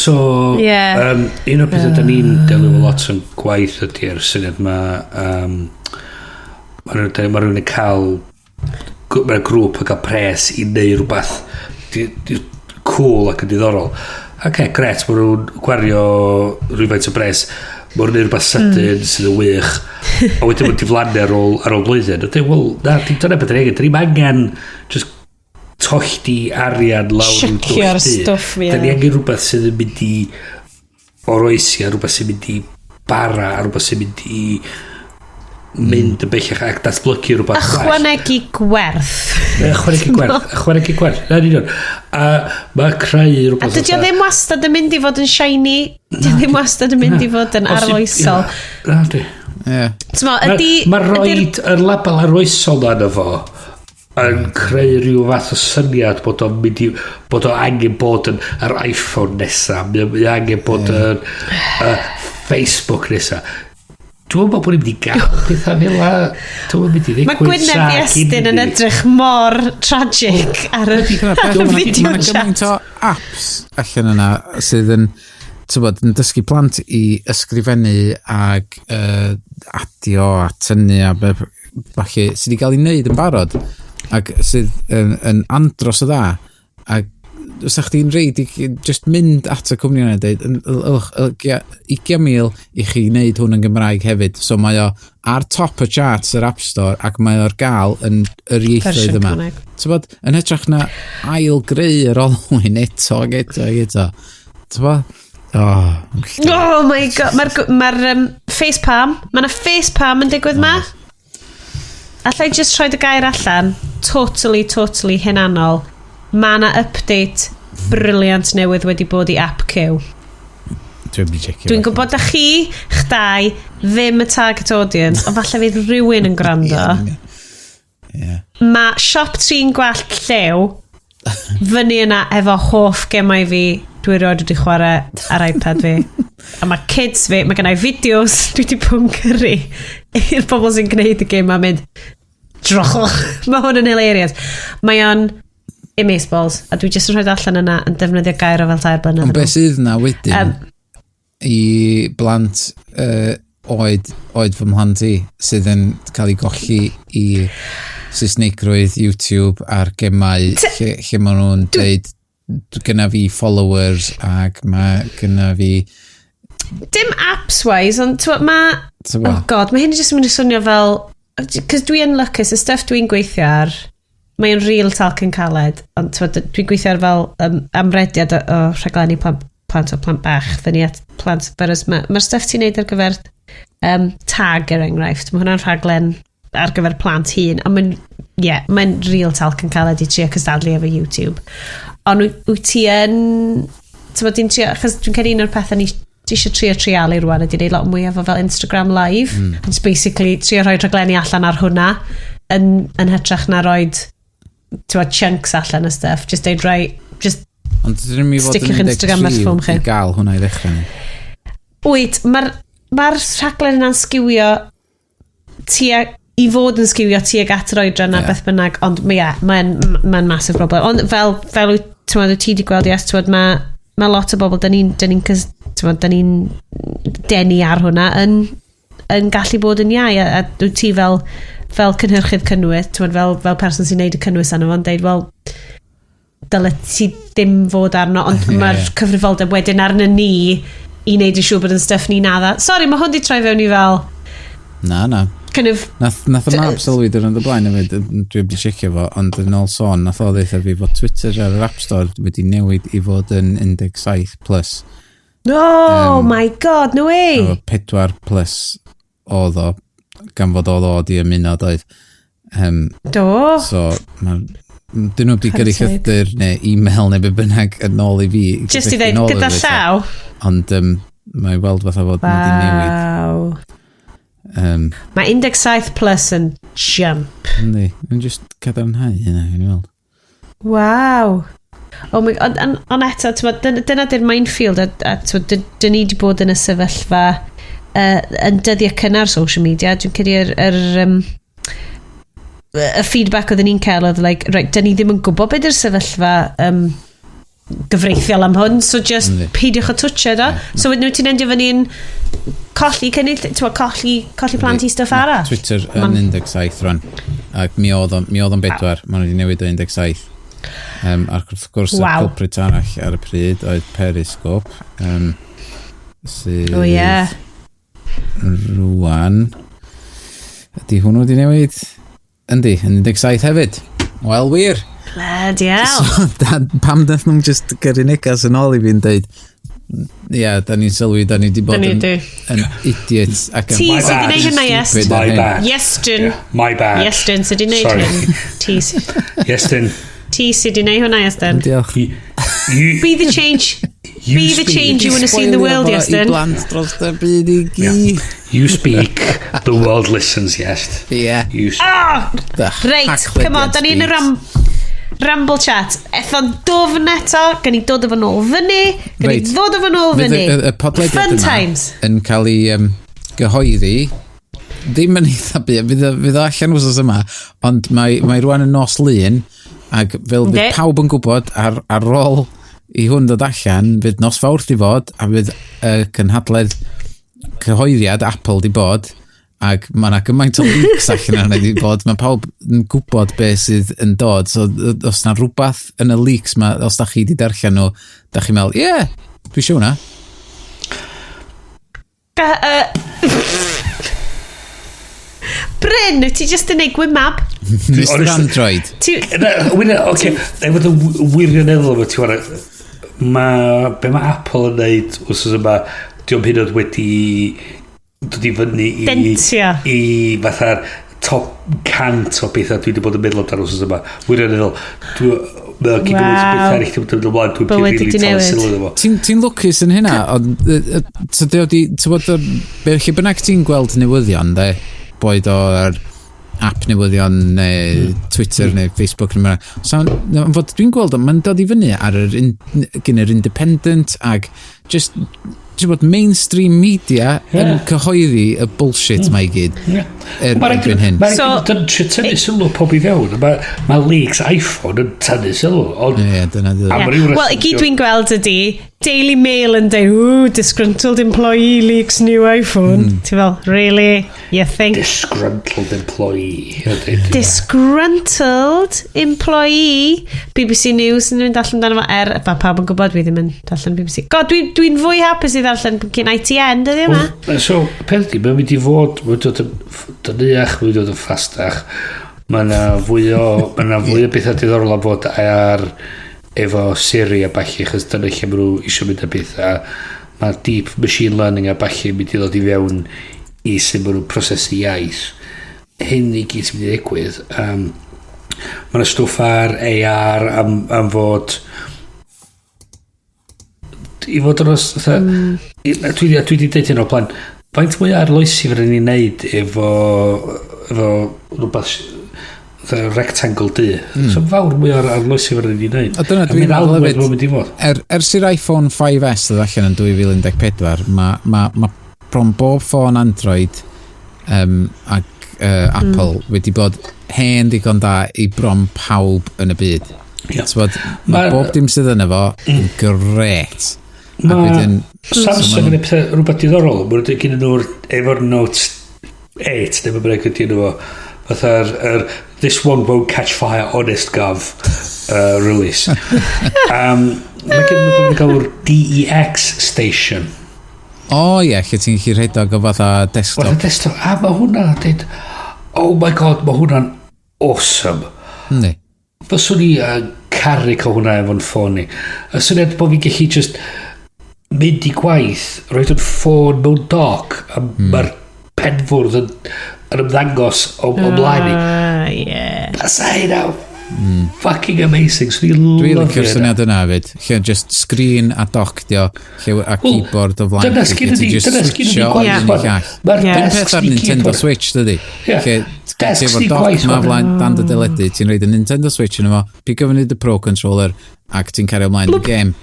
so un o'r pethau da ni'n delio lot yn gwaith ydy'r syniad mae rhywun yn cael mae'r grŵp yn cael pres i neu rhywbeth cool ac yn diddorol gret, mae nhw'n gwario rhywfaint o bres mae nhw'n neud rhywbeth sydyn sydd yn wych a wedyn mae'n diflannu ar ôl blwyddyn dyna beth yn egin dyn ni'n angen just tolldi arian lawr yn dwchdi da ni angen rhywbeth sydd yn mynd i oroesi a rhywbeth sydd yn mynd i bara a rhywbeth sydd yn mynd i mynd yn bellach ac datblygu rhywbeth ychwanegu gwerth na ni'n a mae creu rhywbeth a dydy o ddim wastad yn mynd i fod yn shiny dydy o ddim wastad yn mynd i fod yn arloesol mae roed yr label arloesol na fo yn creu rhyw fath o syniad bod o angen bod yn yr iPhone nesaf mae angen bod yn Facebook nesaf dwi'n meddwl bod ni'n mynd i gael pethau fel la dwi'n mynd i mae Gwynedd Iestyn yn edrych mor tragic ar y fideo mae'n gymaint o apps allan yna sydd yn dysgu plant i ysgrifennu ag adio a tynnu a falle sydd wedi cael ei wneud yn barod ac sydd yn andros o dda ac os ydych chi'n reid i just mynd at y cwmni yna dweud 20,000 i chi wneud hwn yn Gymraeg hefyd so mae o ar top y charts yr App Store ac mae o'r gael yn yr ieithoedd yma yn hytrach na ail greu yr olwyn eto oh my god mae'r facepalm mae yna facepalm yn digwydd ma allai just rhoi y gair allan totally hunanol mae yna update briliant newydd wedi bod i App Q dwi'n gwybod da chi chdau ddim y target audience ond falle fydd rhywun yn gwrando mae Shop 3 gwallt llew fyny yna efo hoff gemau fi dwi rioed wedi chwarae ar iPad fi a mae kids fi mae gennau fideos dwi wedi pwncyru i'r bobl sy'n gwneud y gêm a mynd droch mae hwn yn hilarious mae o'n amazeballs a dwi jyst yn rhoi allan yna yn defnyddio gair o fel 3 blynedd ond beth sydd yna wedyn i blant oed fy mhlant i sydd yn cael ei golli i Saesnigrwydd YouTube a'r gemau lle maen nhw'n dweud gyna fi followers ac mae gyna fi... Dim apps-wise, ond mae... Oh god, mae hyn jyst yn mynd i swnio fel... Cos dwi yn lwcus, y stuff dwi'n gweithio ar, mae'n real talcyn caled, ond dwi'n gweithio ar fel amrediad o rhaglenni plant o plant bach, fyny at plant, mae'r stuff ti'n neud ar gyfer tag er enghraifft, mae hwnna'n rhaglen ar gyfer plant hun, ond mae'n real talcyn caled i trio cystadlu efo YouTube. Ond wyt ti yn... Ti'n trio, achos dwi'n cael un o'r pethau ni eisiau trialu rwan, ydy wneud lot mwy efo fel Instagram Live. It's basically trio rhoi rhaglenni allan ar hwnna, yn hytrach na roed chunks allan y stuff. Just deud rai, just sticio'ch Instagram ar ffilm chi. I gael hwnna i ddechrau ni. Wyt, mae'r rhaglen yna'n sgiwio i fod yn sgiwio tuag at yr oedran a beth bynnag, ond mae'n massive problem. Ond fel wyt ti wedi gweld, mae lot o bobl, da ni'n denu ar hwnna yn gallu bod yn iau, a wyt ti fel cynhyrchydd cynnwys, fel person sy'n neud y cynnwys arno fo'n deud, wel, dyle ti ddim fod arno, ond mae'r cyfrifoldeb wedyn arno ni i neud yn siŵr bod yn stuff ni'n adda. Sorry, mae hwn di troi fewn i fel... Na. Kind of... Nath y map sylwi dyn y blaen efo, dwi wedi checio fo, ond yn ôl sôn, nath o ddeitha fi fod Twitter ar yr App Store wedi newid i fod yn 17+. Oh my god, no way! O 4+ oedd o, gan fod oedd o di ymunod oedd. Do? So, dyn nhw wedi gyrru llythyr neu e-mail neu be bynnag yn ôl i fi. Just i ddeud, gyda llaw? Ond mae weld fatha fod wedi newid. Wow. Mae 17+ yn jump. Ynddi, yn just cadarnhau hynna, yn weld. Wow. Ond eto, dyna di'r minefield, a dyn ni wedi bod yn y sefyllfa yn dyddiau cynnar social media. Dwi'n credu y feedback oedden ni'n cael oedd, like, right, dyn ni ddim yn gwybod beth yw'r sefyllfa gyfreithiol am hwn, so just peidiwch o twtio do. So wedyn nhw ti'n endio fyny yn colli plant i stuff arall. Twitter yn 17 rwan, ac mi oedd o'n 4, maen nhw wedi newid o 17. Ac wrth gwrs y culprit arall ar y pryd oedd Periscope, sydd rwan ydy hwnnw wedi newid yn 17 hefyd. Wel, wir. Bloody hell. So, pam dath nhw'n just gyrru negas yn ôl i fi'n dweud, da ni'n sylwi, da ni wedi bod yn idiots. Ti sydd wedi gwneud hynna, Iestyn? My bad. Iestyn. My bad. Iestyn sydd wedi gwneud hynna. Iestyn. Ti sydd wedi gwneud hynna, Iestyn. Diolch. Be the change. Be the change you want to see in the world, Iestyn. I blant dros y byd i gyd. You speak, the world listens, yes. Yeah. Reit, come on, da ni'n Ramble chat. Etho'n dofn eto, gan i dod efo nôl fyny, gan i ddod efo nôl fyny. Y podlediad yma yn cael ei gyhoeddi, ddim yn eitha byd, fydd o allan wsos yma, ond mae rwan yn nos lun, ac fel fydd pawb yn gwybod ar ôl i hwn dod allan, fydd nos fawr di fod, a fydd cynhadledd cyhoeddiad Apple di bod, ac mae yna gymaint o leaks allan yna di bod, mae pawb yn gwybod beth sydd yn dod, so os yna rhywbeth yn y leaks ma, os da chi di darllen nhw, da chi'n meddwl, dwi eisiau hwnna. Bryn, ti just yn ei gwymab? Mr Android. Oce, efo dy wirioneddol efo, ti wara, be mae Apple yn neud, os yma, diolch hyn oedd wedi dod i fyny i fatha'r top 100 o bethau dwi wedi bod yn meddwl amdano wrth yma. Wirioneddol, dwi'n Ti'n lwcus yn hynna, ond lle bynnag ti'n gweld newyddion, boed o'r app newyddion neu Twitter neu Facebook so, fod dwi'n gweld o'n dod i fyny ar gyn yr Independent ac just mainstream media yn cyhoeddi y bullshit mae I gyd erbyn hyn. Mae'n tynnu sylw pob I fewn. Mae leaks iPhone yn tynnu sylw. Wel, I gyd dwi'n gweld ydi Daily Mail yn dweud, disgruntled employee leaks new iPhone. Ti fel, really? You think? Disgruntled employee. Disgruntled employee. BBC News yn mynd allan dan efo pawb yn gwybod, dwi ddim yn darllen BBC. God, dwi'n fwy hapus I ddarllen cyn ITN, dydy yma. So, peth di, mae'n mynd I fod, mae'n dod yn dyniach, mae'n dod yn ffastach. Mae'n fwy o bethau diddorol am fod ar efo Siri a bachu, chos dyna lle maen nhw eisiau mynd a bethau. Mae deep machine learning a bachu mynd I ddod I fewn I sy'n maen nhw'n prosesu iaith. Hyn I gyd sy'n mynd I ddigwydd. Mae yna stwff ar AR am fod I fod yn os... Dwi wedi deud hyn o blaen. Faint mwy arloesi fydd ni'n neud efo rhywbeth rectangle D. So fawr mwy arloesi fydd ni'n neud. A dyna dwi'n meddwl hefyd, ers i'r iPhone 5S ddod allan yn 2014, mae bron bob ffôn Android ac Apple wedi bod hen digon da I bron pawb yn y byd. Mae bob dim sydd yn efo yn gret. Samsung yn rhywbeth diddorol. Mae'n gen nhw'r efo'r Note 8 neu mae'n breg ydy nhw fatha'r This One Won't Catch Fire Honest Gov release. Mae gen nhw'n cael DEX Station. Ie, lle ti'n gallu rhedeg o fatha desktop. A mae hwnna dweud, oh my god, mae hwnna'n awesome. Ne. Fyswn I caru cael hwnna efo'n ffôn ni. Y syniad bod fi'n gallu just mynd I gwaith, roed yn ffôn mewn doc, a mae'r penfwrdd yn ymddangos o blaen ni. That's fucking amazing. So Dwi'n licio'r syniad yna hefyd. Lle just screen a doc dio, a keyboard o flaen. Dyna sgyn ydi gwaith. Dyna peth ar Nintendo Switch, dydi? Ti'n efo'r doc ma flaen dan dy deledu, ti'n rhaid y Nintendo Switch yn efo, pick up y Pro Controller, ac ti'n cario ymlaen y game.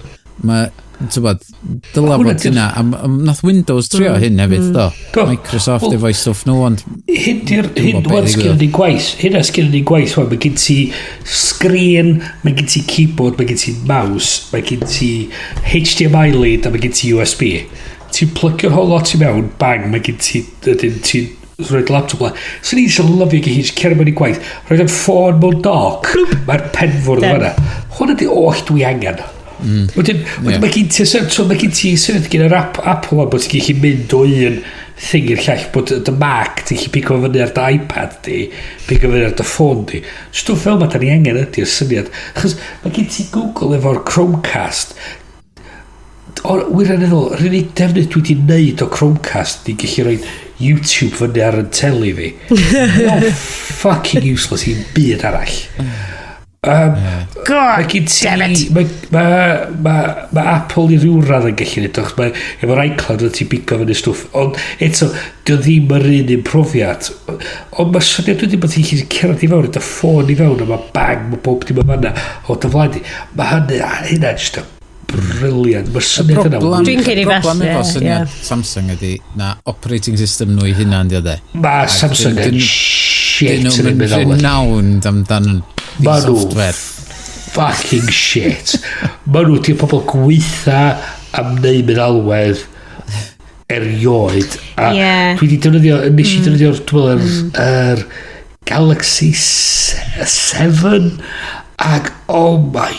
Mae dyla fod hynna, nath Windows trio hyn hefyd, do. Microsoft efo'i stwff nhw, ond... Hyn sgyn ydi gwaith, mae gen ti screen, mae gen ti keyboard, mae gen ti mouse, mae gen ti HDMI lead, a mae gen ti USB. Ti'n plygio'r whole lot I mewn, bang, mae gen ti, ti'n roed laptop la. So ni eisiau lyfio gyda hi'n cer mewn I gwaith, roed yn ffôn mewn doc, mae'r penfwrdd yna. Hwn ydi oll dwi angen. Wedyn, mae gen ti syniad gen yr Apple bod ti'n gallu mynd o un thing i'r llall, bod dy Mac ti'n gallu pico fyny ar dy iPad di, pico fyny ar dy ffôn di. Stwff fel mae da ni angen ydy'r syniad. Chos mae gen ti Google efo'r Chromecast. Wirioneddol, yr unig defnydd dwi wedi neud o Chromecast di gallu rhoi YouTube fyny ar y teli fi. No fucking useless i'n byd arall. God damn it. Mae Apple I ryw radd yn gallu neud. Efo'r iCloud ti'n bigo fyny stwff. Ond eto, dio ddim yr un profiad. Ond mae syniad wedi bod ti'n gallu cerad I fewn, dy ffôn I fewn, a mae bang, mae bob dim yn fanna o dy flaen di. Mae hynna just briliant. Mae'r syniad yna. Dwi'n cedi fes. Problem efo syniad Samsung ydi na operating system nhw I hynna yndi o de. Mae Samsung yn shit yn yn renowned amdan software. Fucking shit. Mae nhw ti'n pobl gweitha am neu meddalwedd erioed. A dwi wedi defnyddio, nes I defnyddio'r Galaxy 7 ac oh my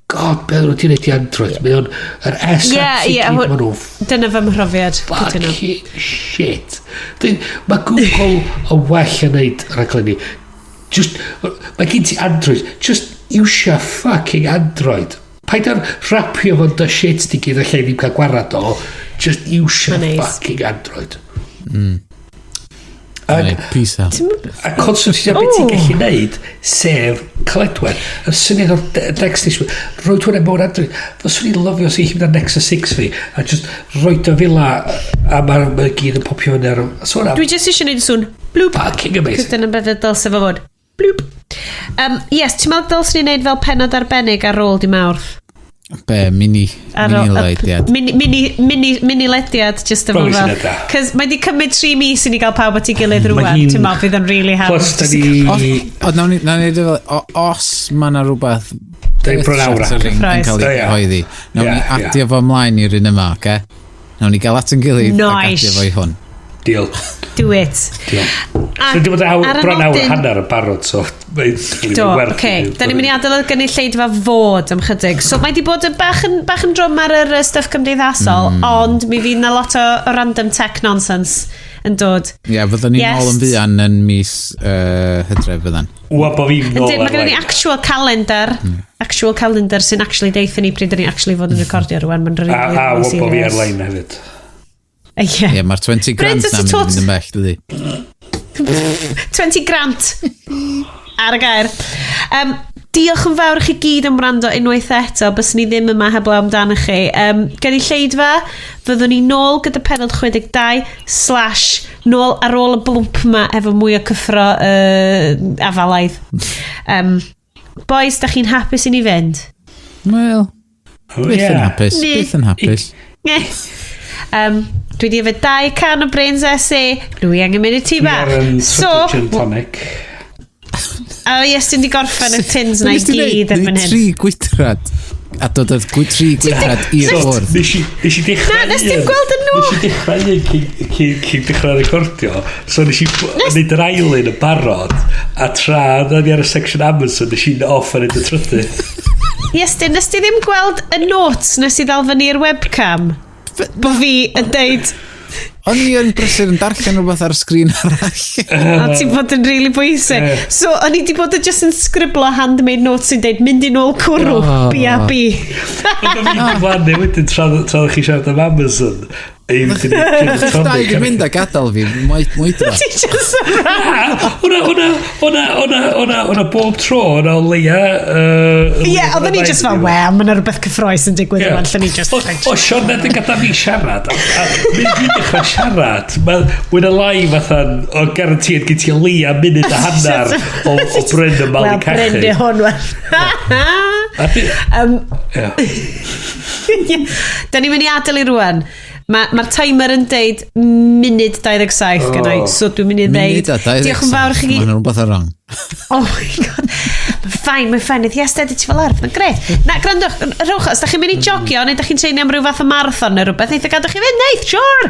god, beth nhw ti'n neud I Android. Mae o'n yr S dyna fy mhrofiad. Fucking shit. Mae Google yn well yn neud rhaglenni. Just, mae gen ti Android, just iwsio fucking Android. Paid ar rapio fo'n dy shit di gyd a lle ddim cael gwarad o, just iwsio fucking Android. Peace out. A constantly beth ti'n gallu neud, sef caledwedd. Y syniad o'r DeXstation, roed hwnna mewn Android. Fyswn i'n lyfio sy'n hyn ar Nexus 6 fi, a just roed o fila, a mae'r gyd yn popio fyny ar... Dwi just eisiau neud y sŵn. Bloop. Fucking amazing. Cos dyna beth y dylse fo fod. Bloop. Yes, ti'n meddwl dylse ni'n neud fel penod arbennig ar ôl di Mawrth? Be, mini-lediad. Mini-lediad, just efo fel. Cos mae di cymryd 3 mis i ni gael pawb at ei gilydd rwan. Ti'n meddwl, fydd yn really hawdd. Plus, da ni... Na ni os mae yna rhywbeth... Da ni bron awr. Yn cael ei gyhoeddi. Nawn ni adio fo ymlaen i'r un yma, oce? Nawn ni gael at yn gilydd ac adio fo i hwn. Deal. Do it. Deal. So, di bod bron awr hanner y barod, so... Do, oce. Da ni'n mynd i adael gynulleidfa fod am chydig. So, mae di bod yn bach yn drwm ar yr stuff cymdeithasol, ond mi fydd na lot o random tech nonsense yn dod. Ie, fyddwn ni'n ôl yn fuan yn mis Hydref fyddan. Wa, bo fi'n nôl ar Mae gen ni actual calendar sy'n actually deithio ni pryd da ni'n actually fod yn recordio rwan. A wa, bo fi ar-lein hefyd. Ie, mae'r 20 grant na mynd yn bell, dydi. 20 grant ar y gair. Diolch yn fawr chi gyd am wrando unwaith eto, bys ni ddim yma heblaw amdano chi. Gen i lleidfa, fyddwn ni nôl gyda penod 62 / nôl ar ôl y blwmp yma efo mwy o cyffro afalaidd. Boys, da chi'n hapus i ni fynd? Wel, byth yn hapus. Byth yn hapus. Dwi di efo 2 can o Brains SA. Dwi angen mynd i ti bach. So, gin tonic. Yes, dwi'n di gorffen y tins na i gyd erbyn hyn. 3 gwydrad. A dod oedd 3 gwydrad i'r fwrdd. Nes i dechrau nes ti'n gweld yn nhw. Nes i dechrau cyn dechrau recordio. So nes i wneud yr ailyn y barod. A tra na ni ar y section Amazon, nes i'n off yn y trydydd. Yes, nes ti ddim gweld y notes nes i ddal fyny'r webcam? Bo fi yn deud... O'n i yn brysur yn darllen rhywbeth ar y sgrin arall. A ti'n bod yn really bwysig. So, o'n i di bod yn just yn sgriblo handmade notes sy'n deud, mynd i nôl cwrw, B.A.B. Ond o'n i'n flannu wedyn tra chi siarad am Amazon. Dau mynd a gadael fi, mwydro. Ti just O'na bob tro, o'na o leia... Ie, oedden ni just fel, wel, mae yna rhywbeth cyffroes yn digwydd yma, lle ni just... O, Sioned yn gada fi siarad. Mynd fi dechrau siarad. Wy'n y lai fatha'n, o garantiad gyd ti leia munud a hanner o Bryn yn Mali Cachu. Wel, Bryn di hwn, Da ni'n mynd i adael i rwan. Mae'r timer yn deud munud 27 gyda'i, so dwi'n mynd i ddeud diolch yn fawr chi gyd. Mae'n rhywbeth ar rong. Oh my god. Mae'n ffain. Yes, dedi ti fel arf. Mae'n gret. Na, grandwch, rhowch, os da chi'n mynd i jogio, neu da chi'n teinu am rhyw fath o marathon neu rhywbeth, neith o gadw chi fynd, neith, sure.